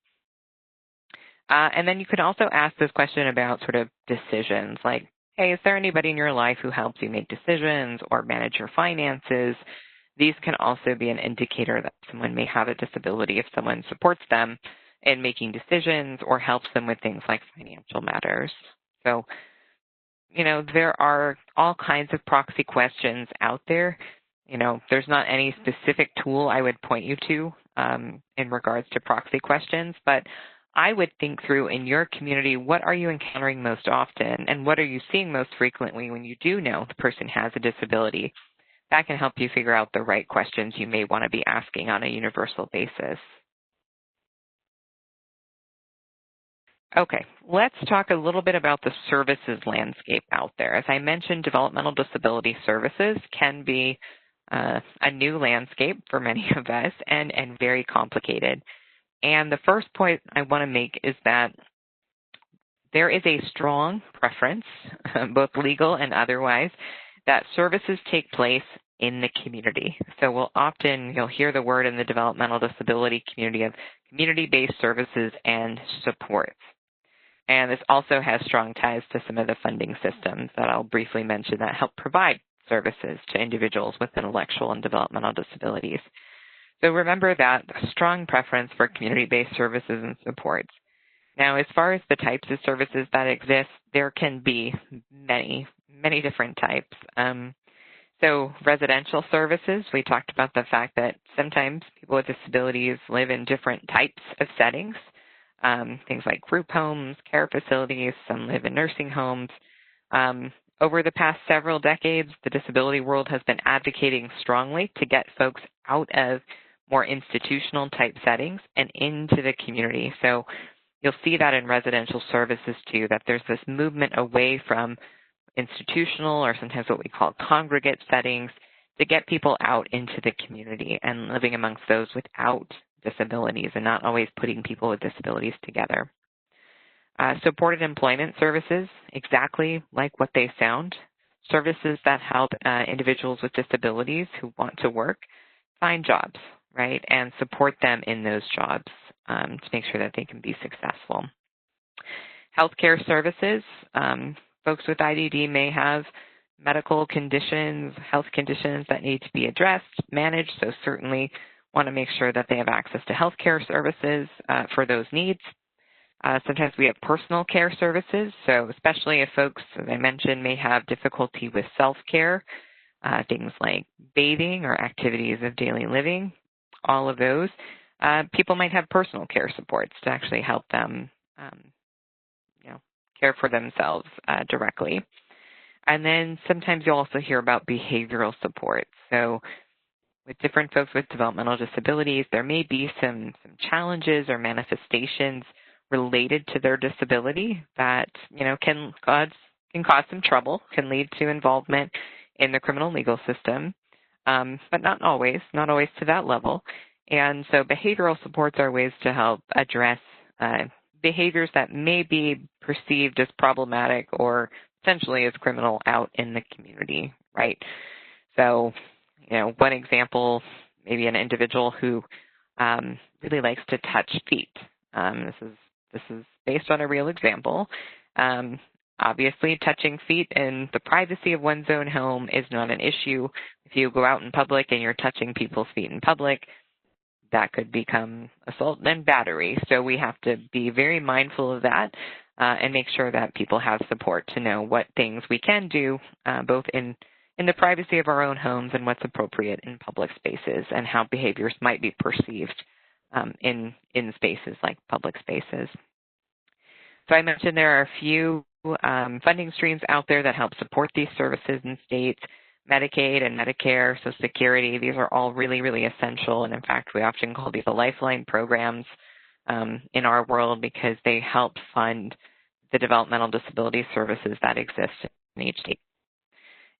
S2: And then you can also ask this question about sort of decisions, like, hey, is there anybody in your life who helps you make decisions or manage your finances? These can also be an indicator that someone may have a disability if someone supports them in making decisions or helps them with things like financial matters. So, there are all kinds of proxy questions out there. There's not any specific tool I would point you to in regards to proxy questions, but I would think through in your community, what are you encountering most often and what are you seeing most frequently when you do know the person has a disability? That can help you figure out the right questions you may want to be asking on a universal basis. Okay, let's talk a little bit about the services landscape out there. As I mentioned, developmental disability services can be a new landscape for many of us and very complicated. And the first point I want to make is that there is a strong preference, both legal and otherwise, that services take place in the community. So you'll hear the word in the developmental disability community of community-based services and supports. And this also has strong ties to some of the funding systems that I'll briefly mention that help provide services to individuals with intellectual and developmental disabilities. So remember that strong preference for community-based services and supports. Now, as far as the types of services that exist, there can be many different types. So residential services, we talked about the fact that sometimes people with disabilities live in different types of settings, things like group homes, care facilities, some live in nursing homes. Over the past several decades, the disability world has been advocating strongly to get folks out of more institutional type settings and into the community. So you'll see that in residential services too, that there's this movement away from institutional or sometimes what we call congregate settings to get people out into the community and living amongst those without disabilities and not always putting people with disabilities together. Supported employment services, exactly like what they sound, services that help individuals with disabilities who want to work find jobs, right, and support them in those jobs to make sure that they can be successful. Healthcare services, folks with IDD may have medical conditions, health conditions that need to be addressed, managed, so certainly want to make sure that they have access to healthcare services for those needs. Sometimes we have personal care services, so especially if folks, as I mentioned, may have difficulty with self-care, things like bathing or activities of daily living, all of those. People might have personal care supports to actually help them care for themselves directly. And then sometimes you'll also hear about behavioral support. So with different folks with developmental disabilities, there may be some challenges or manifestations related to their disability that, can cause some trouble, can lead to involvement in the criminal legal system, but not always to that level. And so behavioral supports are ways to help address behaviors that may be perceived as problematic or potentially as criminal out in the community, right? So, one example, maybe an individual who really likes to touch feet. This is based on a real example. Obviously, touching feet in the privacy of one's own home is not an issue. If you go out in public and you're touching people's feet in public, that could become assault and battery. So we have to be very mindful of that. and make sure that people have support to know what things we can do, both in the privacy of our own homes and what's appropriate in public spaces, and how behaviors might be perceived in spaces like public spaces. So I mentioned there are a few funding streams out there that help support these services in states. Medicaid and Medicare, Social Security, these are all really, really essential. And in fact, we often call these the lifeline programs in our world because they help fund the developmental disability services that exist in each state.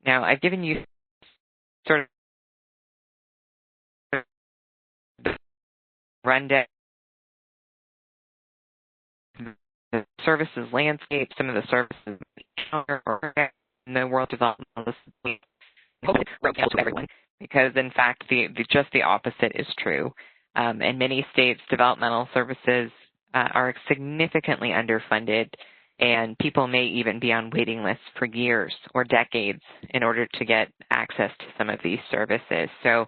S2: Now, I've given you sort of the rundown the services landscape, some of the services in the world of developmental disability. Hopefully it's to everyone, because in fact, just the opposite is true. In many states, developmental services are significantly underfunded, and people may even be on waiting lists for years or decades in order to get access to some of these services. So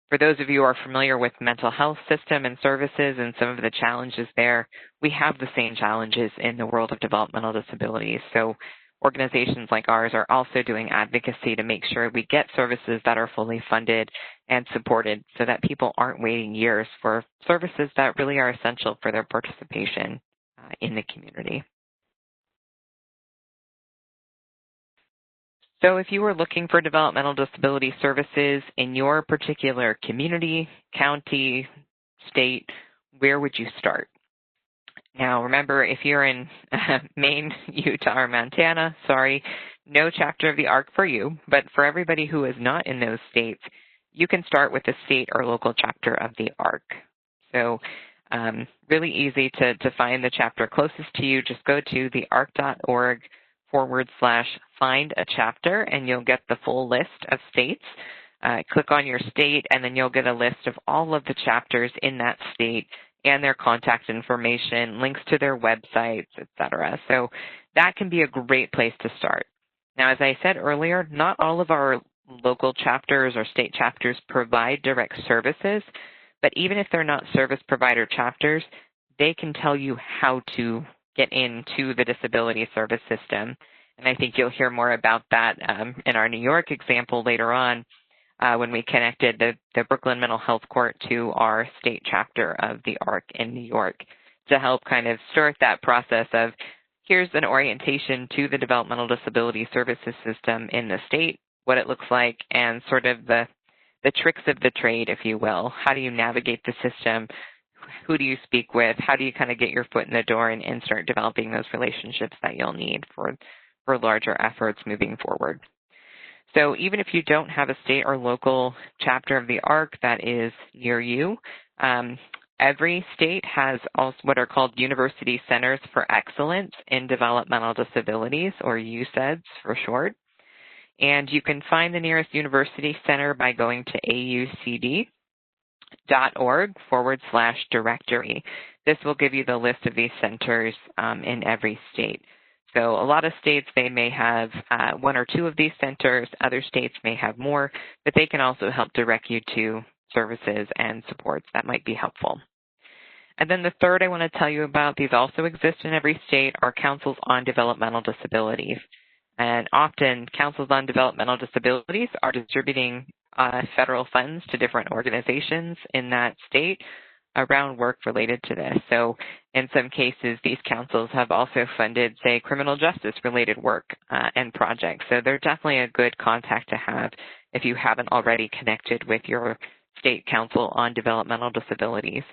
S2: for those of you who are familiar with mental health system and services and some of the challenges there, we have the same challenges in the world of developmental disabilities. So organizations like ours are also doing advocacy to make sure we get services that are fully funded and supported so that people aren't waiting years for services that really are essential for their participation in the community. So if you were looking for developmental disability services in your particular community, county, state, where would you start? Now, remember, if you're in Maine, Utah, or Montana, sorry, no chapter of the ARC for you. But for everybody who is not in those states, you can start with the state or local chapter of the ARC. So really easy to find the chapter closest to you. Just go to thearc.org/find a chapter, and you'll get the full list of states. Click on your state, and then you'll get a list of all of the chapters in that state and their contact information, links to their websites, etc. So that can be a great place to start. Now, as I said earlier, not all of our local chapters or state chapters provide direct services, but even if they're not service provider chapters, they can tell you how to get into the disability service system. And I think you'll hear more about that in our New York example later on, when we connected the Brooklyn Mental Health Court to our state chapter of the ARC in New York to help kind of start that process of here's an orientation to the developmental disability services system in the state, what it looks like, and sort of the tricks of the trade, if you will. How do you navigate the system? Who do you speak with? How do you kind of get your foot in the door and start developing those relationships that you'll need for larger efforts moving forward? So even if you don't have a state or local chapter of the ARC that is near you, every state has also what are called University Centers for Excellence in Developmental Disabilities, or UCEDs for short. And you can find the nearest university center by going to aucd.org/directory. This will give you the list of these centers in every state. So a lot of states, they may have one or two of these centers. Other states may have more, but they can also help direct you to services and supports that might be helpful. And then the third I want to tell you about, these also exist in every state, are councils on developmental disabilities. And often councils on developmental disabilities are distributing federal funds to different organizations in that state around work related to this. So in some cases, these councils have also funded, say, criminal justice related work and projects. So they're definitely a good contact to have if you haven't already connected with your state council on developmental disabilities.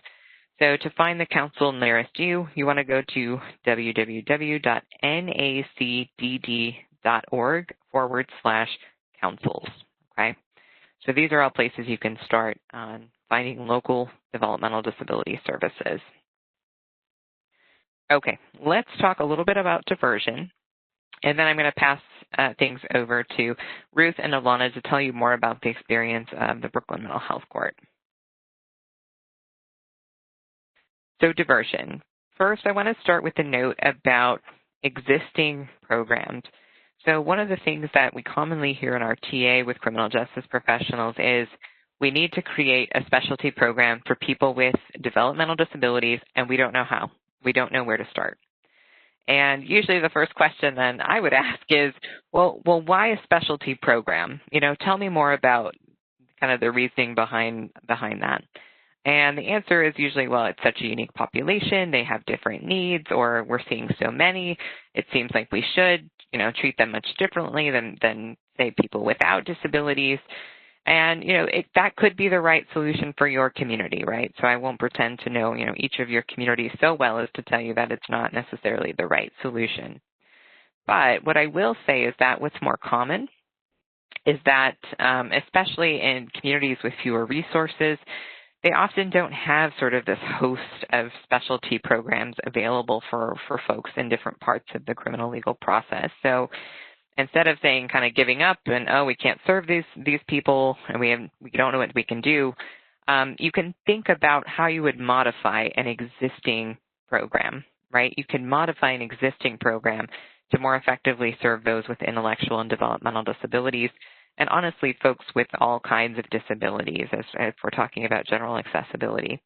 S2: So to find the council nearest you, you want to go to www.nacdd.org/councils, okay? So these are all places you can start on finding local developmental disability services. Okay, let's talk a little bit about diversion, and then I'm going to pass things over to Ruth and Alana to tell you more about the experience of the Brooklyn Mental Health Court. So diversion. First, I want to start with a note about existing programs. So one of the things that we commonly hear in our TA with criminal justice professionals is we need to create a specialty program for people with developmental disabilities, and we don't know how. We don't know where to start. And usually the first question then I would ask is, well, why a specialty program? Tell me more about kind of the reasoning behind that. And the answer is usually, well, it's such a unique population, they have different needs, or we're seeing so many, it seems like we should, treat them much differently than say, people without disabilities. And, that could be the right solution for your community, right? So I won't pretend to know, each of your communities so well as to tell you that it's not necessarily the right solution. But what I will say is that what's more common is that, especially in communities with fewer resources, they often don't have sort of this host of specialty programs available for folks in different parts of the criminal legal process. So instead of saying kind of giving up and, oh, we can't serve these people and we don't know what we can do, you can think about how you would modify an existing program, right? You can modify an existing program to more effectively serve those with intellectual and developmental disabilities, and honestly, folks with all kinds of disabilities, as we're talking about general accessibility.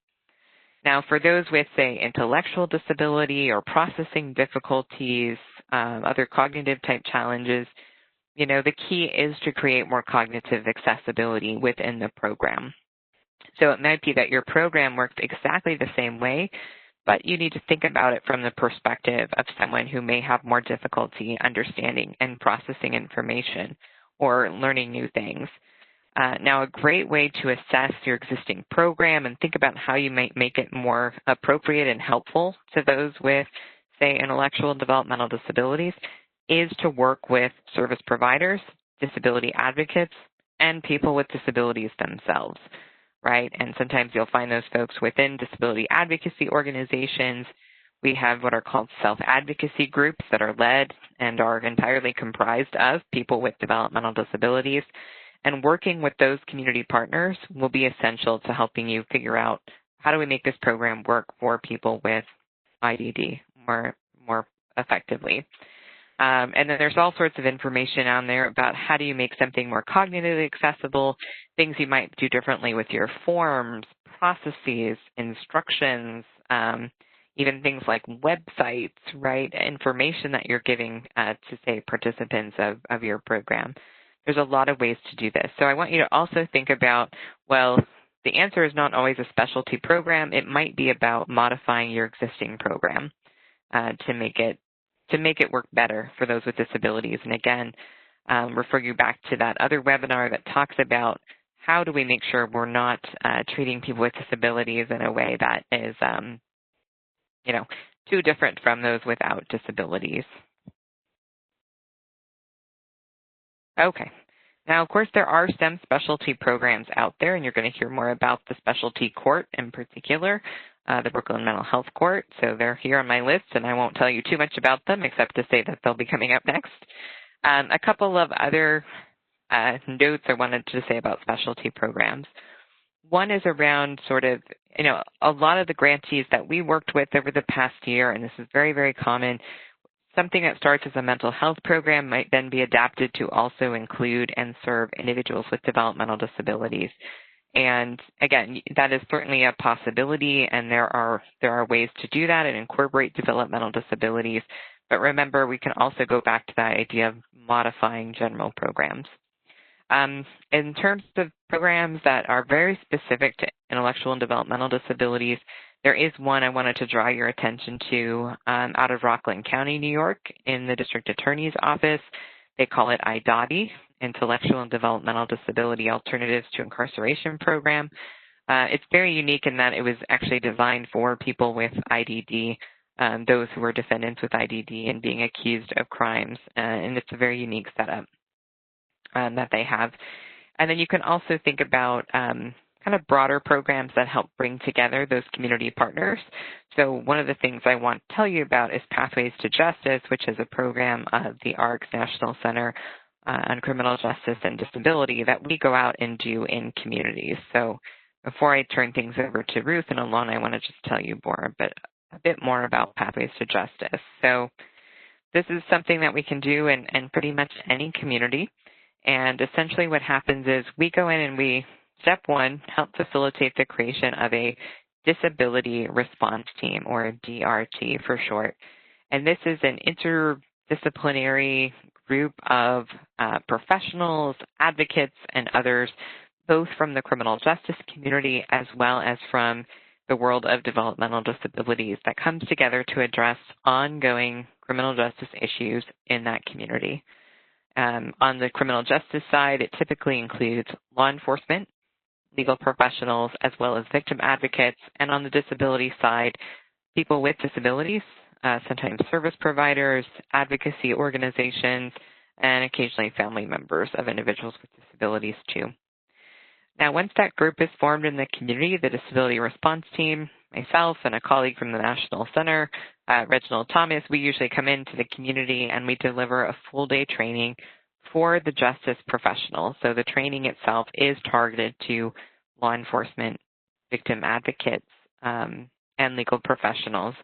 S2: Now, for those with, say, intellectual disability or processing difficulties, other cognitive type challenges, the key is to create more cognitive accessibility within the program. So it might be that your program works exactly the same way, but you need to think about it from the perspective of someone who may have more difficulty understanding and processing information or learning new things. Now, a great way to assess your existing program and think about how you might make it more appropriate and helpful to those with, say, intellectual and developmental disabilities is to work with service providers, disability advocates, and people with disabilities themselves, right? And sometimes you'll find those folks within disability advocacy organizations. We have what are called self-advocacy groups that are led and are entirely comprised of people with developmental disabilities. And working with those community partners will be essential to helping you figure out how do we make this program work for people with IDD more effectively. And then there's all sorts of information on there about how do you make something more cognitively accessible, things you might do differently with your forms, processes, instructions, even things like websites, right, information that you're giving to, say, participants of your program. There's a lot of ways to do this. So I want you to also think about, well, the answer is not always a specialty program. It might be about modifying your existing program to make it work better for those with disabilities. And again, refer you back to that other webinar that talks about how do we make sure we're not treating people with disabilities in a way that is, too different from those without disabilities. Okay. Now, of course, there are some specialty programs out there, and you're going to hear more about the specialty court in particular, the Brooklyn Mental Health Court. So they're here on my list, and I won't tell you too much about them except to say that they'll be coming up next. A couple of other notes I wanted to say about specialty programs. One is around sort of, a lot of the grantees that we worked with over the past year, and this is very, very common, something that starts as a mental health program might then be adapted to also include and serve individuals with developmental disabilities. And again, that is certainly a possibility, and there are ways to do that and incorporate developmental disabilities. But remember, we can also go back to that idea of modifying general programs. In terms of programs that are very specific to intellectual and developmental disabilities, there is one I wanted to draw your attention to out of Rockland County, New York, in the District Attorney's Office. They call it IDOTI, Intellectual and Developmental Disability Alternatives to Incarceration Program. It's very unique in that it was actually designed for people with IDD, those who are defendants with IDD and being accused of crimes, and it's a very unique setup that they have. And then you can also think about kind of broader programs that help bring together those community partners. So one of the things I want to tell you about is Pathways to Justice, which is a program of the ARC's National Center on Criminal Justice and Disability that we go out and do in communities. So before I turn things over to Ruth and Alon, I want to just tell you a bit more about Pathways to Justice. So this is something that we can do in pretty much any community. And essentially what happens is we go in and we, step one, help facilitate the creation of a disability response team, or a DRT for short. And this is an interdisciplinary group of professionals, advocates, and others, both from the criminal justice community as well as from the world of developmental disabilities, that comes together to address ongoing criminal justice issues in that community. On the criminal justice side, it typically includes law enforcement, legal professionals, as well as victim advocates, and on the disability side, people with disabilities, sometimes service providers, advocacy organizations, and occasionally family members of individuals with disabilities too. Now, once that group is formed in the community, the disability response team, myself and a colleague from the National Center, Reginald Thomas, we usually come into the community and we deliver a full-day training for the justice professionals. So the training itself is targeted to law enforcement, victim advocates, and legal professionals.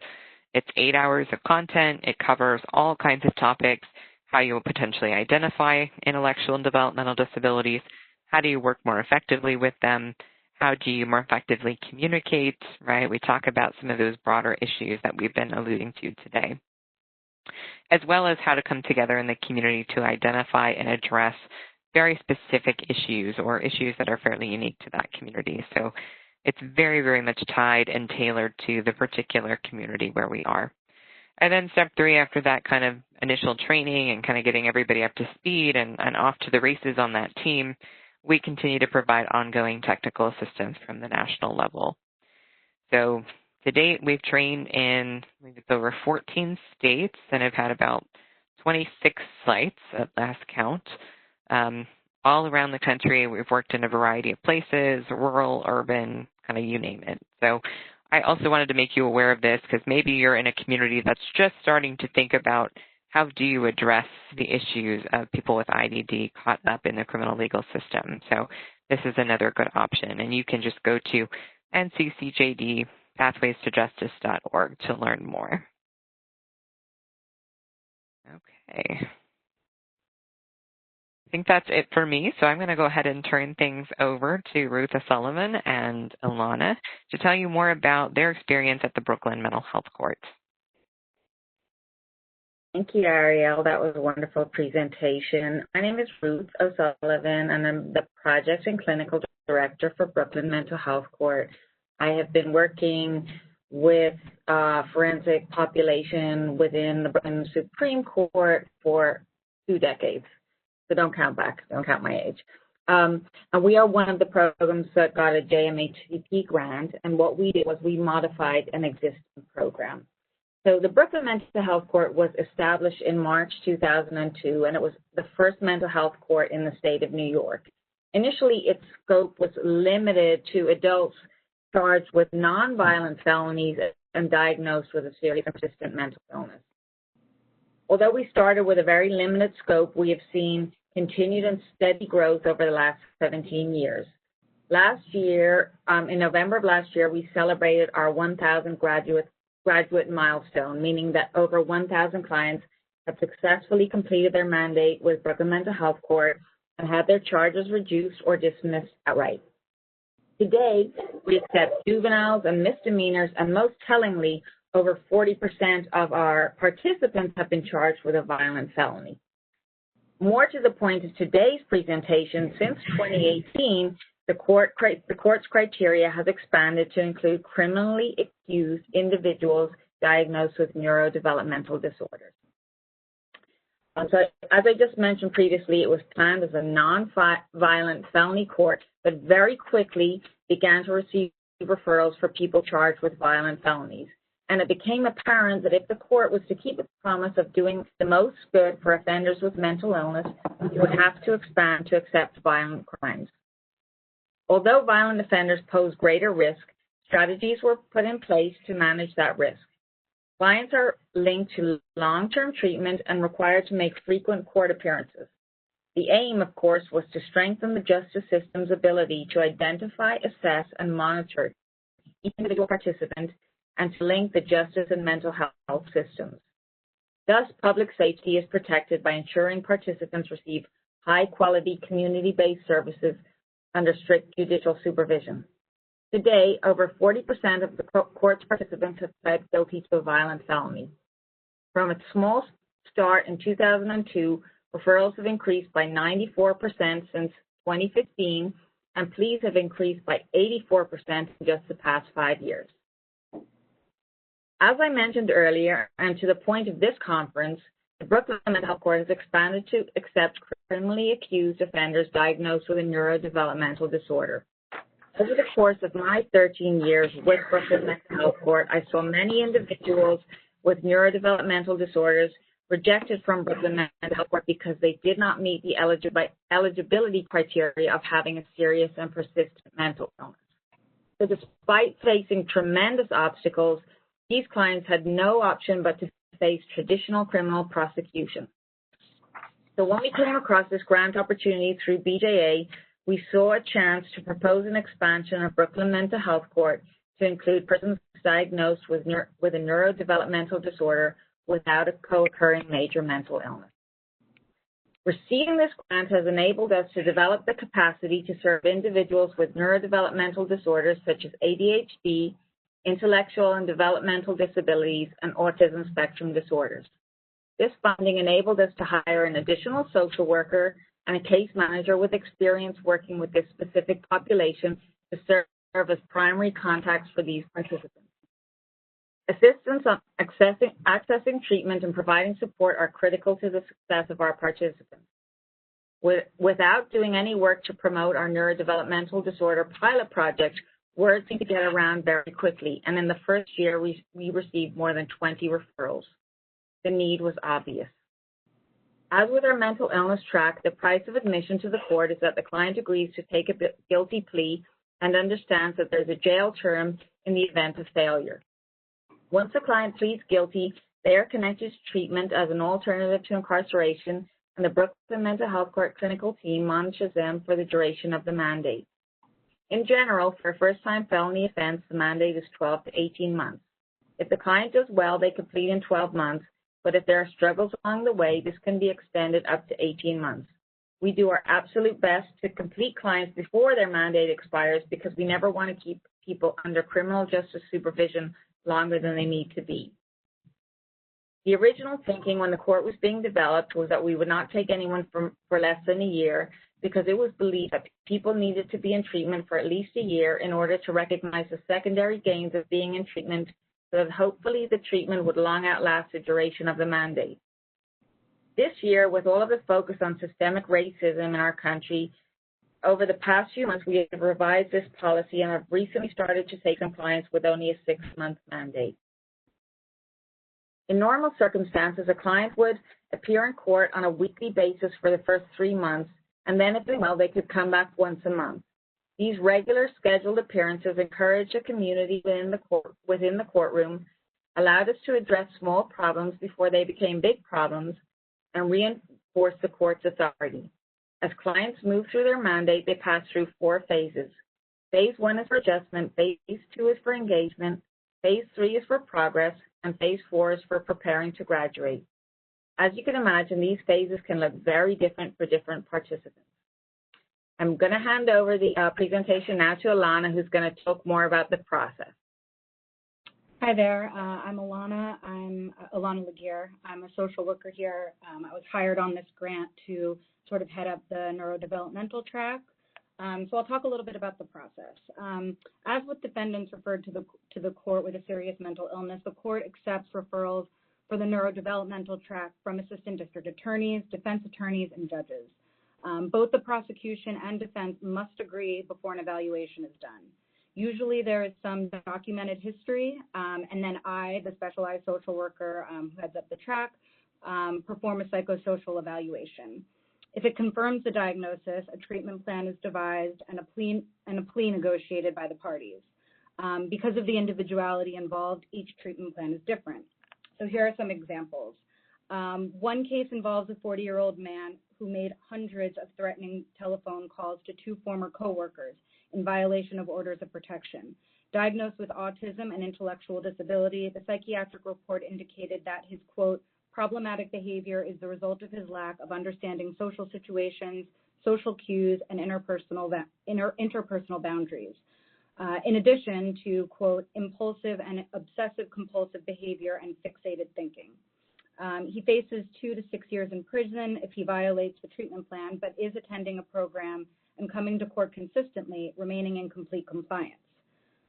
S2: It's 8 hours of content. It covers all kinds of topics: how you will potentially identify intellectual and developmental disabilities, how do you work more effectively with them, how do you more effectively communicate, right? We talk about some of those broader issues that we've been alluding to today, as well as how to come together in the community to identify and address very specific issues or issues that are fairly unique to that community. So it's very, very much tied and tailored to the particular community where we are. And then step 3, after that kind of initial training and kind of getting everybody up to speed and off to the races on that team, we continue to provide ongoing technical assistance from the national level. So to date, we've trained in over 14 states and have had about 26 sites at last count. All around the country, we've worked in a variety of places, rural, urban, kind of you name it. So I also wanted to make you aware of this because maybe you're in a community that's just starting to think about how do you address the issues of people with IDD caught up in the criminal legal system. So this is another good option. And you can just go to NCCJD pathways-to-justice.org to learn more. Okay. I think that's it for me, so I'm going to go ahead and turn things over to Ruth O'Sullivan and Ilana to tell you more about their experience at the Brooklyn Mental Health Court.
S3: Thank you, Ariel. That was a wonderful presentation. My name is Ruth O'Sullivan, and I'm the Project and Clinical Director for Brooklyn Mental Health Court. I have been working with forensic population within the Brooklyn Supreme Court for 2 decades. So don't count back, don't count my age. And we are one of the programs that got a JMHCP grant, and what we did was we modified an existing program. So the Brooklyn Mental Health Court was established in March 2002, and it was the first mental health court in the state of New York. Initially, its scope was limited to adults charged with nonviolent felonies and diagnosed with a serious and persistent mental illness. Although we started with a very limited scope, we have seen continued and steady growth over the last 17 years. Last year, in November of last year, we celebrated our 1,000 graduate milestone, meaning that over 1,000 clients have successfully completed their mandate with Brooklyn Mental Health Court and had their charges reduced or dismissed outright. Today, we accept juveniles and misdemeanors, and most tellingly, over 40% of our participants have been charged with a violent felony. More to the point of today's presentation, since 2018, the court's criteria has expanded to include criminally accused individuals diagnosed with neurodevelopmental disorders. So, as I just mentioned previously, it was planned as a non-violent felony court, but very quickly began to receive referrals for people charged with violent felonies. And it became apparent that if the court was to keep its promise of doing the most good for offenders with mental illness, it would have to expand to accept violent crimes. Although violent offenders pose greater risk, strategies were put in place to manage that risk. Clients are linked to long-term treatment and required to make frequent court appearances. The aim, of course, was to strengthen the justice system's ability to identify, assess, and monitor each individual participant and to link the justice and mental health systems. Thus, public safety is protected by ensuring participants receive high-quality, community-based services under strict judicial supervision. Today, over 40% of the court's participants have pled guilty to a violent felony. From its small start in 2002, referrals have increased by 94% since 2015, and pleas have increased by 84% in just the past 5 years. As I mentioned earlier, and to the point of this conference, the Brooklyn Mental Health Court has expanded to accept criminally accused offenders diagnosed with a neurodevelopmental disorder. Over the course of my 13 years with Brooklyn Mental Health Court, I saw many individuals with neurodevelopmental disorders rejected from Brooklyn Mental Health Court because they did not meet the eligibility criteria of having a serious and persistent mental illness. So despite facing tremendous obstacles, these clients had no option but to face traditional criminal prosecution. So when we came across this grant opportunity through BJA, we saw a chance to propose an expansion of Brooklyn Mental Health Court to include persons diagnosed with a neurodevelopmental disorder without a co-occurring major mental illness. Receiving this grant has enabled us to develop the capacity to serve individuals with neurodevelopmental disorders such as ADHD, intellectual and developmental disabilities, and autism spectrum disorders. This funding enabled us to hire an additional social worker and a case manager with experience working with this specific population to serve as primary contacts for these participants. Assistance on accessing treatment and providing support are critical to the success of our participants. Without doing any work to promote our neurodevelopmental disorder pilot project, word seemed to get around very quickly, and in the first year, we received more than 20 referrals. The need was obvious. As with our mental illness track, the price of admission to the court is that the client agrees to take a guilty plea and understands that there's a jail term in the event of failure. Once a client pleads guilty, they are connected to treatment as an alternative to incarceration, and the Brooklyn Mental Health Court clinical team monitors them for the duration of the mandate. In general, for a first-time felony offense, the mandate is 12 to 18 months. If the client does well, they complete in 12 months, but if there are struggles along the way, this can be extended up to 18 months. We do our absolute best to complete clients before their mandate expires because we never want to keep people under criminal justice supervision longer than they need to be. The original thinking when the court was being developed was that we would not take anyone for less than a year because it was believed that people needed to be in treatment for at least a year in order to recognize the secondary gains of being in treatment so that hopefully the treatment would long outlast the duration of the mandate. This year, with all of the focus on systemic racism in our country, over the past few months, we have revised this policy and have recently started to take some clients with only a 6-month mandate. In normal circumstances, a client would appear in court on a weekly basis for the first 3 months, and then if doing well, they could come back once a month. These regular scheduled appearances encouraged a community within the courtroom, allowed us to address small problems before they became big problems, and reinforced the court's authority. As clients move through their mandate, they pass through 4 phases. Phase 1 is for adjustment, Phase 2 is for engagement, Phase 3 is for progress, and Phase 4 is for preparing to graduate. As you can imagine, these phases can look very different for different participants. I'm going to hand over the presentation now to Alana, who's going to talk more about the process.
S4: Hi there, I'm Alana. I'm Alana Laguerre. I'm a social worker here. I was hired on this grant to sort of head up the neurodevelopmental track. So I'll talk a little bit about the process. As with defendants referred to the court with a serious mental illness, the court accepts referrals for the neurodevelopmental track from assistant district attorneys, defense attorneys, and judges. Both the prosecution and defense must agree before an evaluation is done. Usually there is some documented history, and then I, the specialized social worker who heads up the track, perform a psychosocial evaluation. If it confirms the diagnosis, a treatment plan is devised and a plea negotiated by the parties. Because of the individuality involved, each treatment plan is different. So here are some examples. One case involves a 40-year-old man who made hundreds of threatening telephone calls to 2 former coworkers in violation of orders of protection. Diagnosed with autism and intellectual disability, the psychiatric report indicated that his, quote, problematic behavior is the result of his lack of understanding social situations, social cues, and interpersonal boundaries. In addition to, quote, impulsive and obsessive compulsive behavior and fixated thinking. He faces 2 to 6 years in prison if he violates the treatment plan, but is attending a program and coming to court consistently, remaining in complete compliance.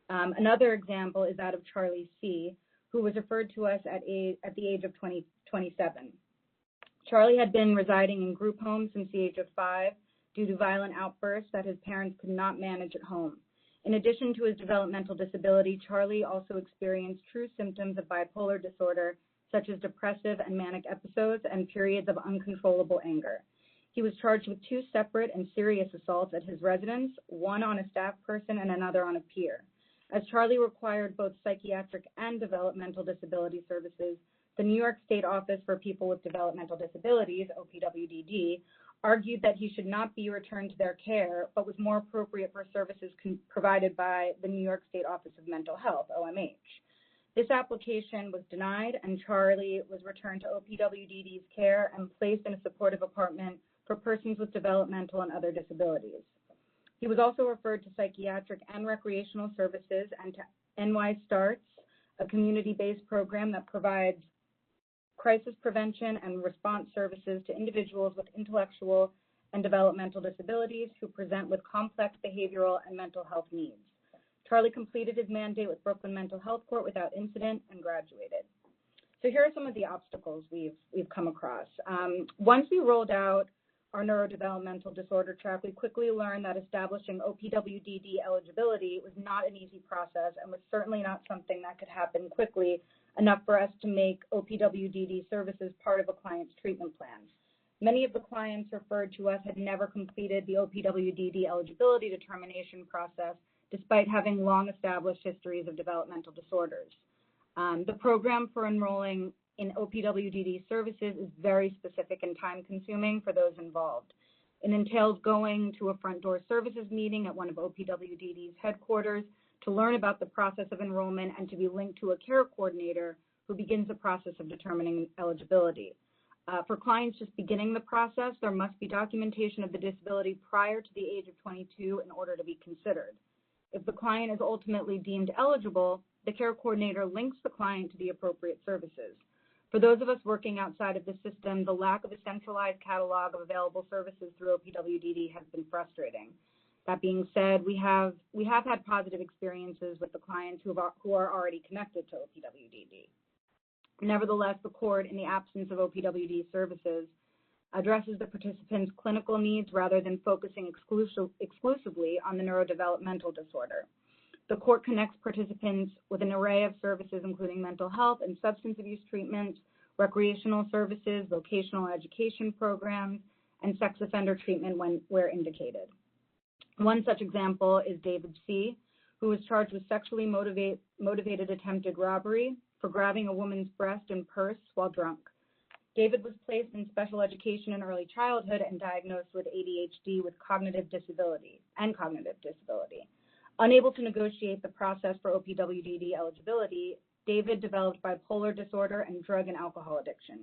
S4: Another example is that of Charlie C., who was referred to us at the age of 27. Charlie had been residing in group homes since the age of 5 due to violent outbursts that his parents could not manage at home. In addition to his developmental disability, Charlie also experienced true symptoms of bipolar disorder, such as depressive and manic episodes and periods of uncontrollable anger. He was charged with 2 separate and serious assaults at his residence, one on a staff person and another on a peer. As Charlie required both psychiatric and developmental disability services, the New York State Office for People with Developmental Disabilities, OPWDD, argued that he should not be returned to their care, but was more appropriate for services provided by the New York State Office of Mental Health, OMH. This application was denied, and Charlie was returned to OPWDD's care and placed in a supportive apartment for persons with developmental and other disabilities. He was also referred to psychiatric and recreational services and to NY Starts, a community-based program that provides crisis prevention and response services to individuals with intellectual and developmental disabilities who present with complex behavioral and mental health needs. Charlie completed his mandate with Brooklyn Mental Health Court without incident and graduated. So here are some of the obstacles we've come across. Once we rolled out our neurodevelopmental disorder track, we quickly learned that establishing OPWDD eligibility was not an easy process and was certainly not something that could happen quickly enough for us to make OPWDD services part of a client's treatment plan. Many of the clients referred to us had never completed the OPWDD eligibility determination process, despite having long-established histories of developmental disorders. The program for enrolling in OPWDD services is very specific and time-consuming for those involved. It entails going to a front-door services meeting at one of OPWDD's headquarters to learn about the process of enrollment and to be linked to a care coordinator who begins the process of determining eligibility. For clients just beginning the process, there must be documentation of the disability prior to the age of 22 in order to be considered. If the client is ultimately deemed eligible, the care coordinator links the client to the appropriate services. For those of us working outside of the system, the lack of a centralized catalog of available services through OPWDD has been frustrating. That being said, we have had positive experiences with the clients who are already connected to OPWDD. Nevertheless, the court, in the absence of OPWDD services, addresses the participants' clinical needs rather than focusing exclusively on the neurodevelopmental disorder. The court connects participants with an array of services, including mental health and substance abuse treatments, recreational services, vocational education programs, and sex offender treatment where indicated. One such example is David C., who was charged with sexually motivated attempted robbery for grabbing a woman's breast and purse while drunk. David was placed in special education in early childhood and diagnosed with ADHD with cognitive disability. Unable to negotiate the process for OPWDD eligibility, David developed bipolar disorder and drug and alcohol addiction.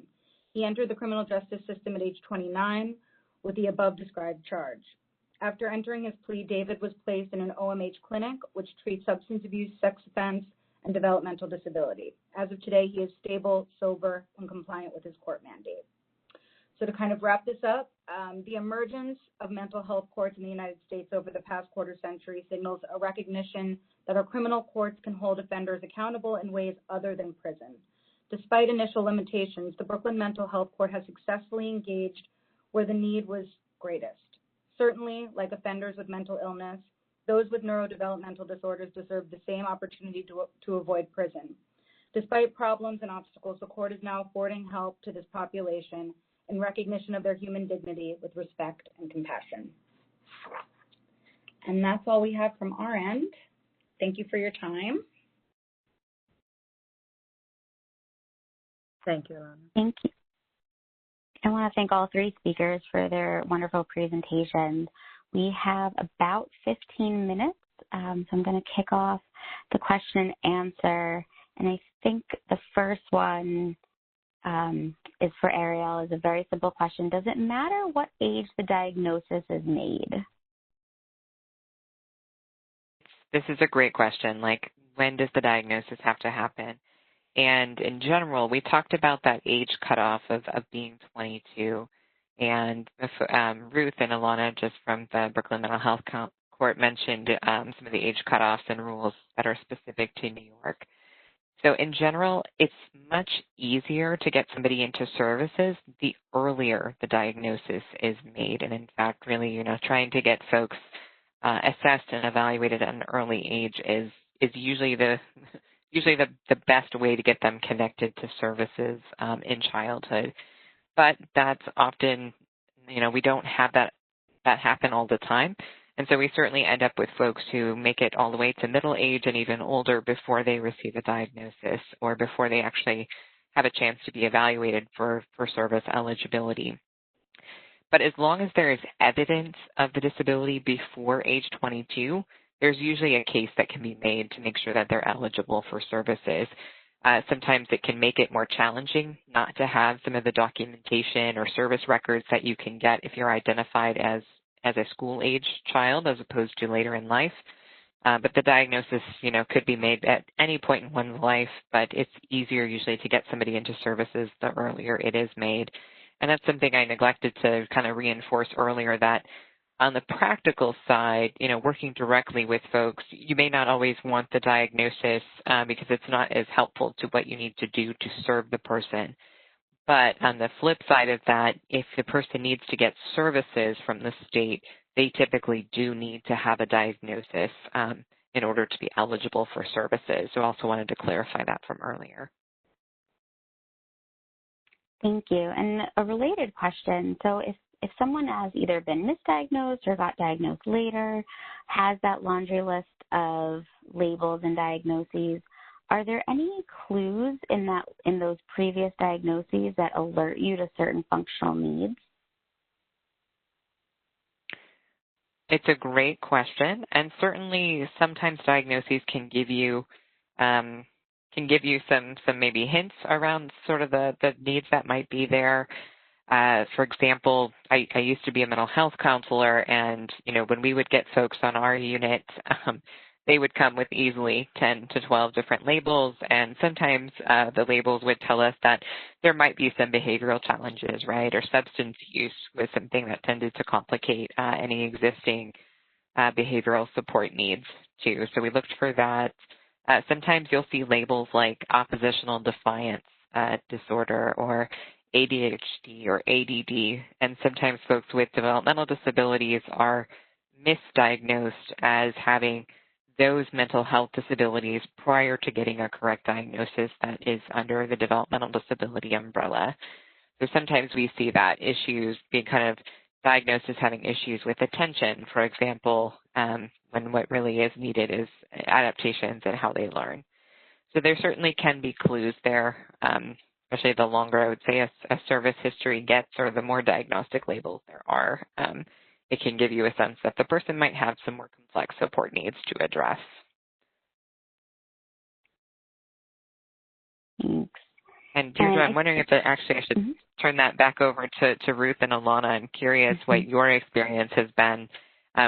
S4: He entered the criminal justice system at age 29 with the above described charge. After entering his plea, David was placed in an OMH clinic, which treats substance abuse, sex offense, and developmental disability. As of today, he is stable, sober, and compliant with his court mandate. So to kind of wrap this up, the emergence of mental health courts in the United States over the past quarter century signals a recognition that our criminal courts can hold offenders accountable in ways other than prison. Despite initial limitations, the Brooklyn Mental Health Court has successfully engaged where the need was greatest. Certainly, like offenders with mental illness, those with neurodevelopmental disorders deserve the same opportunity to avoid prison. Despite problems and obstacles, the court is now affording help to this population in recognition of their human dignity with respect and compassion. And that's all we have from our end. Thank you for your time.
S3: Thank you, Alana.
S1: Thank you. I want to thank all 3 speakers for their wonderful presentations. We have about 15 minutes, so I'm going to kick off the question and answer. And I think the first one is for Ariel. Is a very simple question. Does it matter what age the diagnosis is made?
S2: This is a great question. Like, when does the diagnosis have to happen? And in general, we talked about that age cutoff of being 22. And Ruth and Alana, just from the Brooklyn Mental Health Court, mentioned some of the age cutoffs and rules that are specific to New York. So in general, it's much easier to get somebody into services the earlier the diagnosis is made. And in fact, really, trying to get folks assessed and evaluated at an early age is usually the best way to get them connected to services in childhood. But that's often, we don't have that happen all the time. And so we certainly end up with folks who make it all the way to middle age and even older before they receive a diagnosis or before they actually have a chance to be evaluated for service eligibility. But as long as there is evidence of the disability before age 22, there's usually a case that can be made to make sure that they're eligible for services. Sometimes it can make it more challenging not to have some of the documentation or service records that you can get if you're identified as a school-age child as opposed to later in life. But the diagnosis, could be made at any point in one's life, but it's easier usually to get somebody into services the earlier it is made. And that's something I neglected to kind of reinforce earlier, that on the practical side, working directly with folks, you may not always want the diagnosis because it's not as helpful to what you need to do to serve the person. But on the flip side of that, if the person needs to get services from the state, they typically do need to have a diagnosis in order to be eligible for services. So I also wanted to clarify that from earlier.
S1: Thank you. And a related question, so if someone has either been misdiagnosed or got diagnosed later, has that laundry list of labels and diagnoses, are there any clues in those previous diagnoses that alert you to certain functional needs?
S2: It's a great question, and certainly sometimes diagnoses can give you some maybe hints around sort of the needs that might be there. For example, I used to be a mental health counselor, and when we would get folks on our unit, they would come with easily 10 to 12 different labels, and sometimes the labels would tell us that there might be some behavioral challenges, right, or substance use was something that tended to complicate any existing behavioral support needs too. So we looked for that. Sometimes you'll see labels like oppositional defiance disorder or ADHD or ADD, and sometimes folks with developmental disabilities are misdiagnosed as having those mental health disabilities prior to getting a correct diagnosis that is under the developmental disability umbrella. So sometimes we see that issues being kind of diagnosed as having issues with attention, for example, when what really is needed is adaptations and how they learn. So there certainly can be clues there, especially the longer I would say a service history gets or the more diagnostic labels there are. It can give you a sense that the person might have some more complex support needs to address.
S1: Thanks.
S2: And Deirdre, I'm wondering if I should turn that back over to Ruth and Alana. I'm curious what your experience has been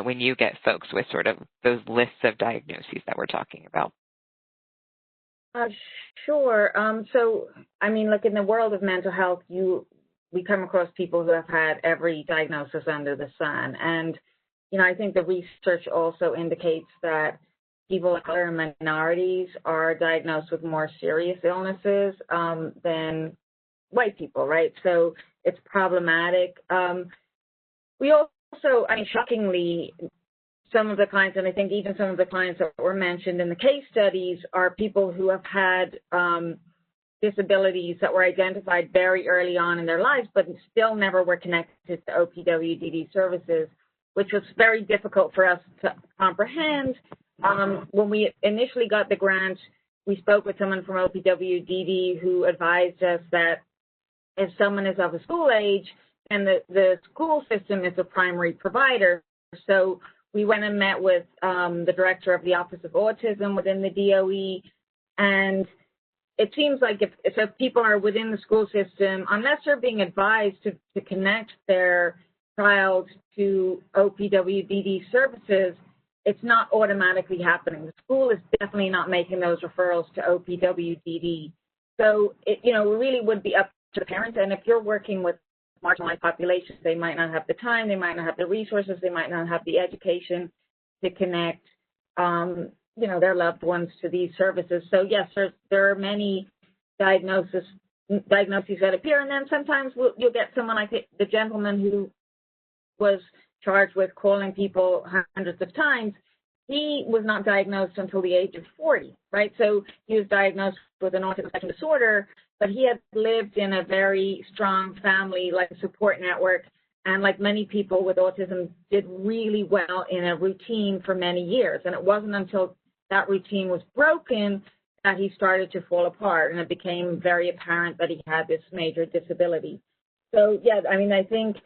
S2: when you get folks with sort of those lists of diagnoses that we're talking about.
S3: Sure. So, look, in the world of mental health, we come across people who have had every diagnosis under the sun. And, I think the research also indicates that people of color and minorities are diagnosed with more serious illnesses than white people, right? So it's problematic. We also, shockingly, some of the clients, and I think even some of the clients that were mentioned in the case studies, are people who have had disabilities that were identified very early on in their lives, but still never were connected to OPWDD services, which was very difficult for us to comprehend. When we initially got the grant, we spoke with someone from OPWDD who advised us that if someone is of a school age, then the school system is a primary provider. So we went and met with the director of the Office of Autism within the DOE, and it seems like if people are within the school system, unless they're being advised to connect their child to OPWDD services, it's not automatically happening. The school is definitely not making those referrals to OPWDD. So, it really would be up to the parents. And if you're working with marginalized populations, they might not have the time, they might not have the resources, they might not have the education to connect, their loved ones to these services. So yes, there are many diagnoses that appear, and then sometimes you'll get someone like the gentleman who was charged with calling people hundreds of times. He was not diagnosed until the age of 40, right? So he was diagnosed with an autism spectrum disorder, but he had lived in a very strong family, like a support network, and like many people with autism, did really well in a routine for many years. And it wasn't until that routine was broken that he started to fall apart, and it became very apparent that he had this major disability. So, yeah, I mean, I think,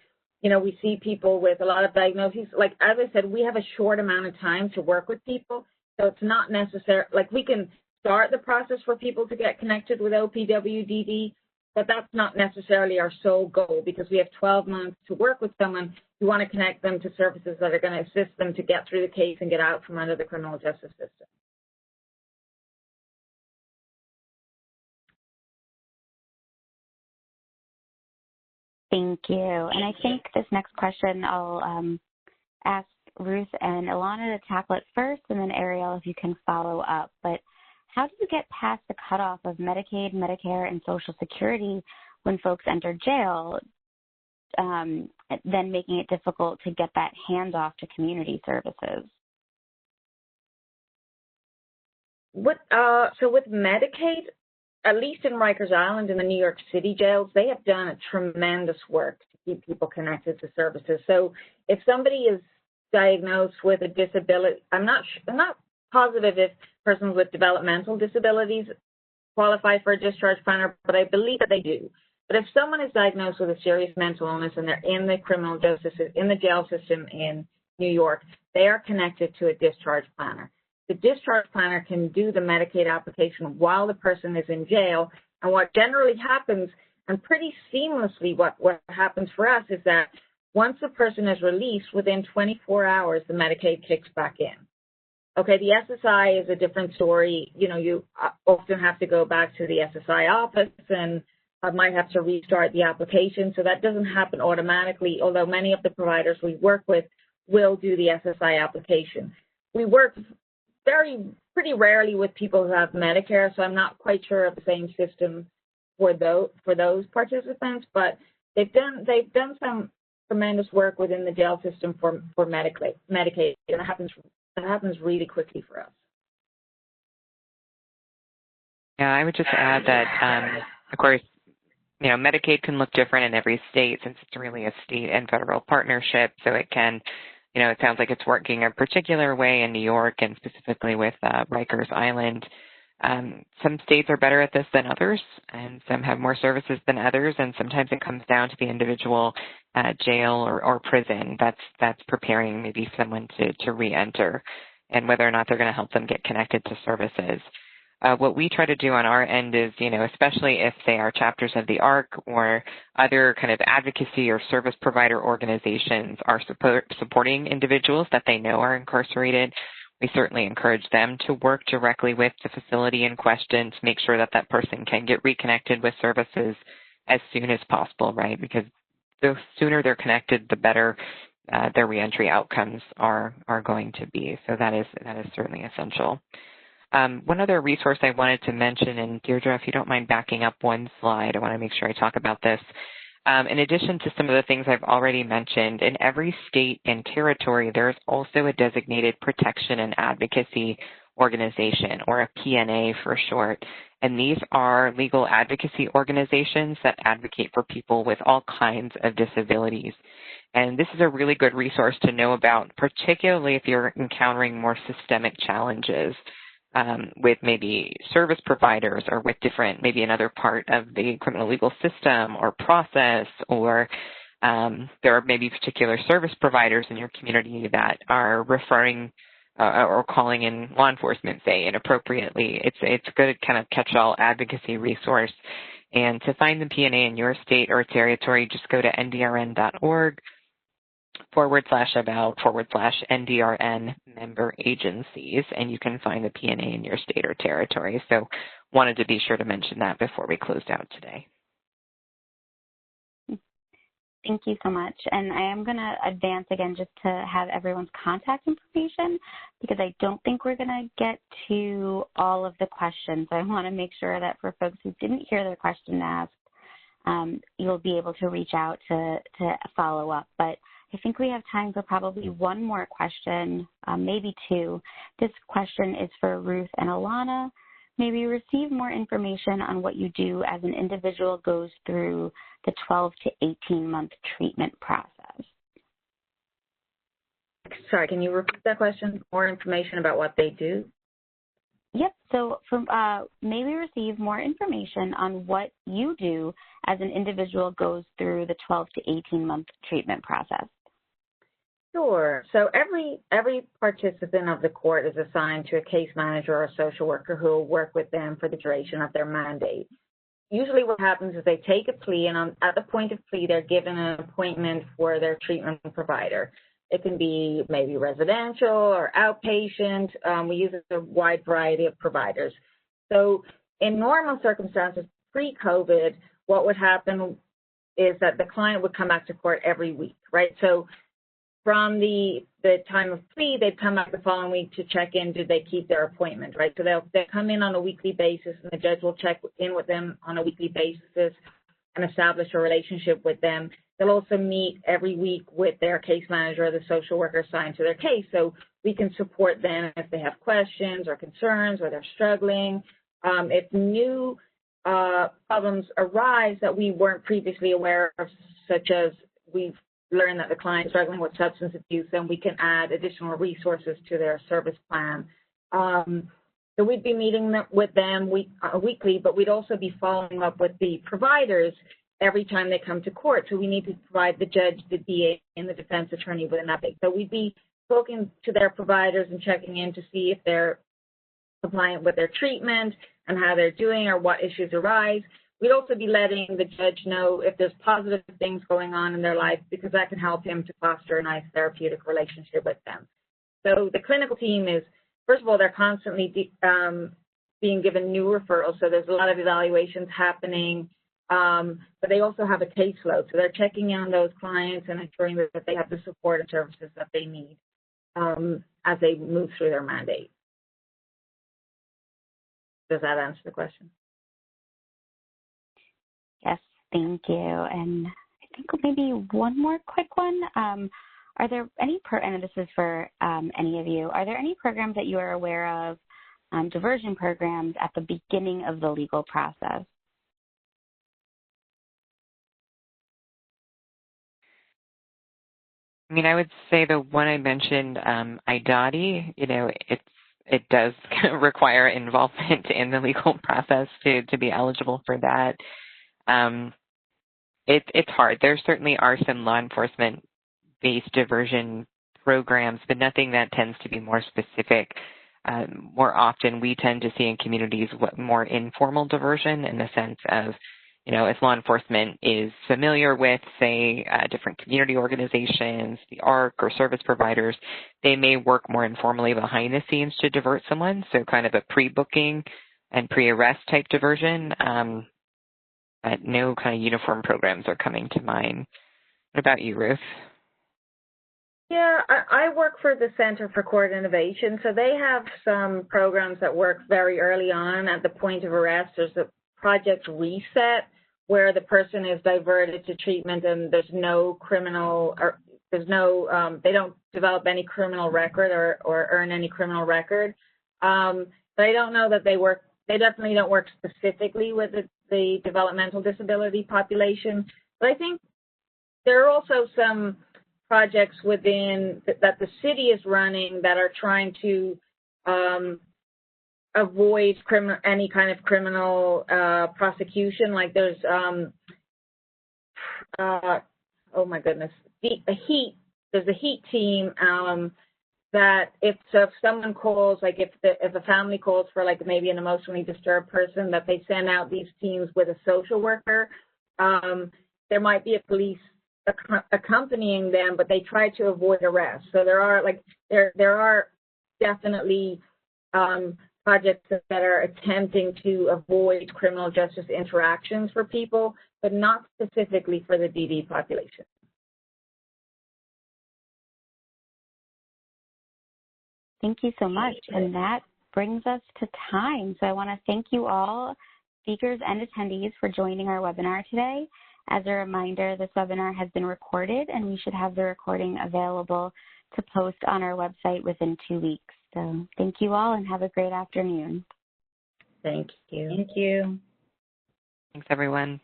S3: we see people with a lot of diagnoses. Like, as I said, we have a short amount of time to work with people, so it's not necessary. Like, we can start the process for people to get connected with OPWDD, but that's not necessarily our sole goal, because we have 12 months to work with someone. We want to connect them to services that are going to assist them to get through the case and get out from under the criminal justice system.
S1: Thank you. And I think this next question I'll ask Ruth and Ilana to tackle it first, and then Ariel, if you can follow up. But how do you get past the cutoff of Medicaid, Medicare, and Social Security when folks enter jail, then making it difficult to get that handoff to community services?
S3: So with Medicaid, at least in Rikers Island in the New York City jails, they have done a tremendous work to keep people connected to services. So if somebody is diagnosed with a disability, I'm not positive if persons with developmental disabilities qualify for a discharge planner, but I believe that they do. But if someone is diagnosed with a serious mental illness and they're in the criminal justice, in the jail system in New York, they are connected to a discharge planner. The discharge planner can do the Medicaid application while the person is in jail. And what generally happens, and pretty seamlessly what happens for us, is that once the person is released, within 24 hours, the Medicaid kicks back in. Okay, the SSI is a different story. You often have to go back to the SSI office and might have to restart the application. So that doesn't happen automatically, although many of the providers we work with will do the SSI application. We work pretty rarely with people who have Medicare, so I'm not quite sure of the same system for those participants, but they've done some tremendous work within the jail system for Medicaid, and it happens really quickly for us.
S2: Yeah, I would just add that, of course, Medicaid can look different in every state, since it's really a state and federal partnership, so it can, it sounds like it's working a particular way in New York, and specifically with Rikers Island. Some states are better at this than others, and some have more services than others, and sometimes it comes down to the individual jail or prison that's preparing maybe someone to re-enter, and whether or not they're going to help them get connected to services. What we try to do on our end is, especially if they are chapters of the ARC or other kind of advocacy or service provider organizations are supporting individuals that they know are incarcerated, we certainly encourage them to work directly with the facility in question to make sure that that person can get reconnected with services as soon as possible, right? Because the sooner they're connected, the better their reentry outcomes are going to be. So that is certainly essential. One other resource I wanted to mention, and Deirdre, if you don't mind backing up one slide, I want to make sure I talk about this. In addition to some of the things I've already mentioned, in every state and territory, there's also a designated protection and advocacy organization, or a PNA for short. And these are legal advocacy organizations that advocate for people with all kinds of disabilities. And this is a really good resource to know about, particularly if you're encountering more systemic challenges. With maybe service providers, or with maybe another part of the criminal legal system or process, or there are maybe particular service providers in your community that are referring or calling in law enforcement, say, inappropriately. It's a good kind of catch-all advocacy resource. And to find the PNA in your state or territory, just go to ndrn.org. /about/NDRN member agencies, and you can find the P&A in your state or territory. So wanted to be sure to mention that before we closed out today.
S1: Thank you so much. And I am going to advance again just to have everyone's contact information because I don't think we're going to get to all of the questions. I want to make sure that for folks who didn't hear their question asked, you'll be able to reach out to follow up. But I think we have time for probably one more question, maybe two. This question is for Ruth and Alana. May we receive more information on what you do as an individual goes through the 12 to 18-month treatment process?
S3: Sorry, can you repeat that question? More information about what they do?
S1: Yep. So may we receive more information on what you do as an individual goes through the 12 to 18-month treatment process?
S3: Sure. So every participant of the court is assigned to a case manager or a social worker who will work with them for the duration of their mandate. Usually what happens is they take a plea, and at the point of plea, they're given an appointment for their treatment provider. It can be maybe residential or outpatient. We use a wide variety of providers. So in normal circumstances, pre-COVID, what would happen is that the client would come back to court every week, right? So from the time of plea, they'd come back the following week to check in, did they keep their appointment, right? So they'll come in on a weekly basis, and the judge will check in with them on a weekly basis and establish a relationship with them. They'll also meet every week with their case manager or the social worker assigned to their case, so we can support them if they have questions or concerns or they're struggling. If new problems arise that we weren't previously aware of, such as we've learned that the client is struggling with substance abuse, then we can add additional resources to their service plan. So we'd be meeting with them weekly, but we'd also be following up with the providers every time they come to court. So we need to provide the judge, the DA, and the defense attorney with an update. So we'd be talking to their providers and checking in to see if they're compliant with their treatment and how they're doing or what issues arise. We'd also be letting the judge know if there's positive things going on in their life, because that can help him to foster a nice therapeutic relationship with them. So the clinical team is, first of all, they're constantly being given new referrals. So there's a lot of evaluations happening, but they also have a caseload. So they're checking in on those clients and ensuring that they have the support and services that they need as they move through their mandate. Does that answer the question?
S1: Yes, thank you. And I think maybe one more quick one. Are there any, and this is for any of you, are there any programs that you are aware of, diversion programs at the beginning of the legal process?
S2: I mean, I would say the one I mentioned, IDOTI, you know, it does require involvement in the legal process to be eligible for that. It's hard. There certainly are some law enforcement-based diversion programs, but nothing that tends to be more specific. More often, we tend to see in communities more informal diversion in the sense of, you know, if law enforcement is familiar with, say, different community organizations, the ARC or service providers, they may work more informally behind the scenes to divert someone, so kind of a pre-booking and pre-arrest type diversion. But no kind of uniform programs are coming to mind. What about you, Ruth?
S3: Yeah, I work for the Center for Court Innovation, so they have some programs that work very early on at the point of arrest. There's a Project Reset, where the person is diverted to treatment and there's no criminal, or there's no, they don't develop any criminal record or earn any criminal record. But I don't know that they definitely don't work specifically with the developmental disability population. But I think there are also some projects within that the city is running that are trying to avoid any kind of criminal prosecution. Like there's, oh my goodness, there's a HEAT team that if someone calls, like if a family calls for like maybe an emotionally disturbed person, that they send out these teams with a social worker. There might be a police accompanying them, but they try to avoid arrest. So there are definitely projects that are attempting to avoid criminal justice interactions for people, but not specifically for the DD population.
S1: Thank you so much. And that brings us to time. So I want to thank you all, speakers and attendees, for joining our webinar today. As a reminder, this webinar has been recorded, and we should have the recording available to post on our website within 2 weeks. So thank you all, and have a great afternoon.
S3: Thank you.
S4: Thank you.
S2: Thanks, everyone.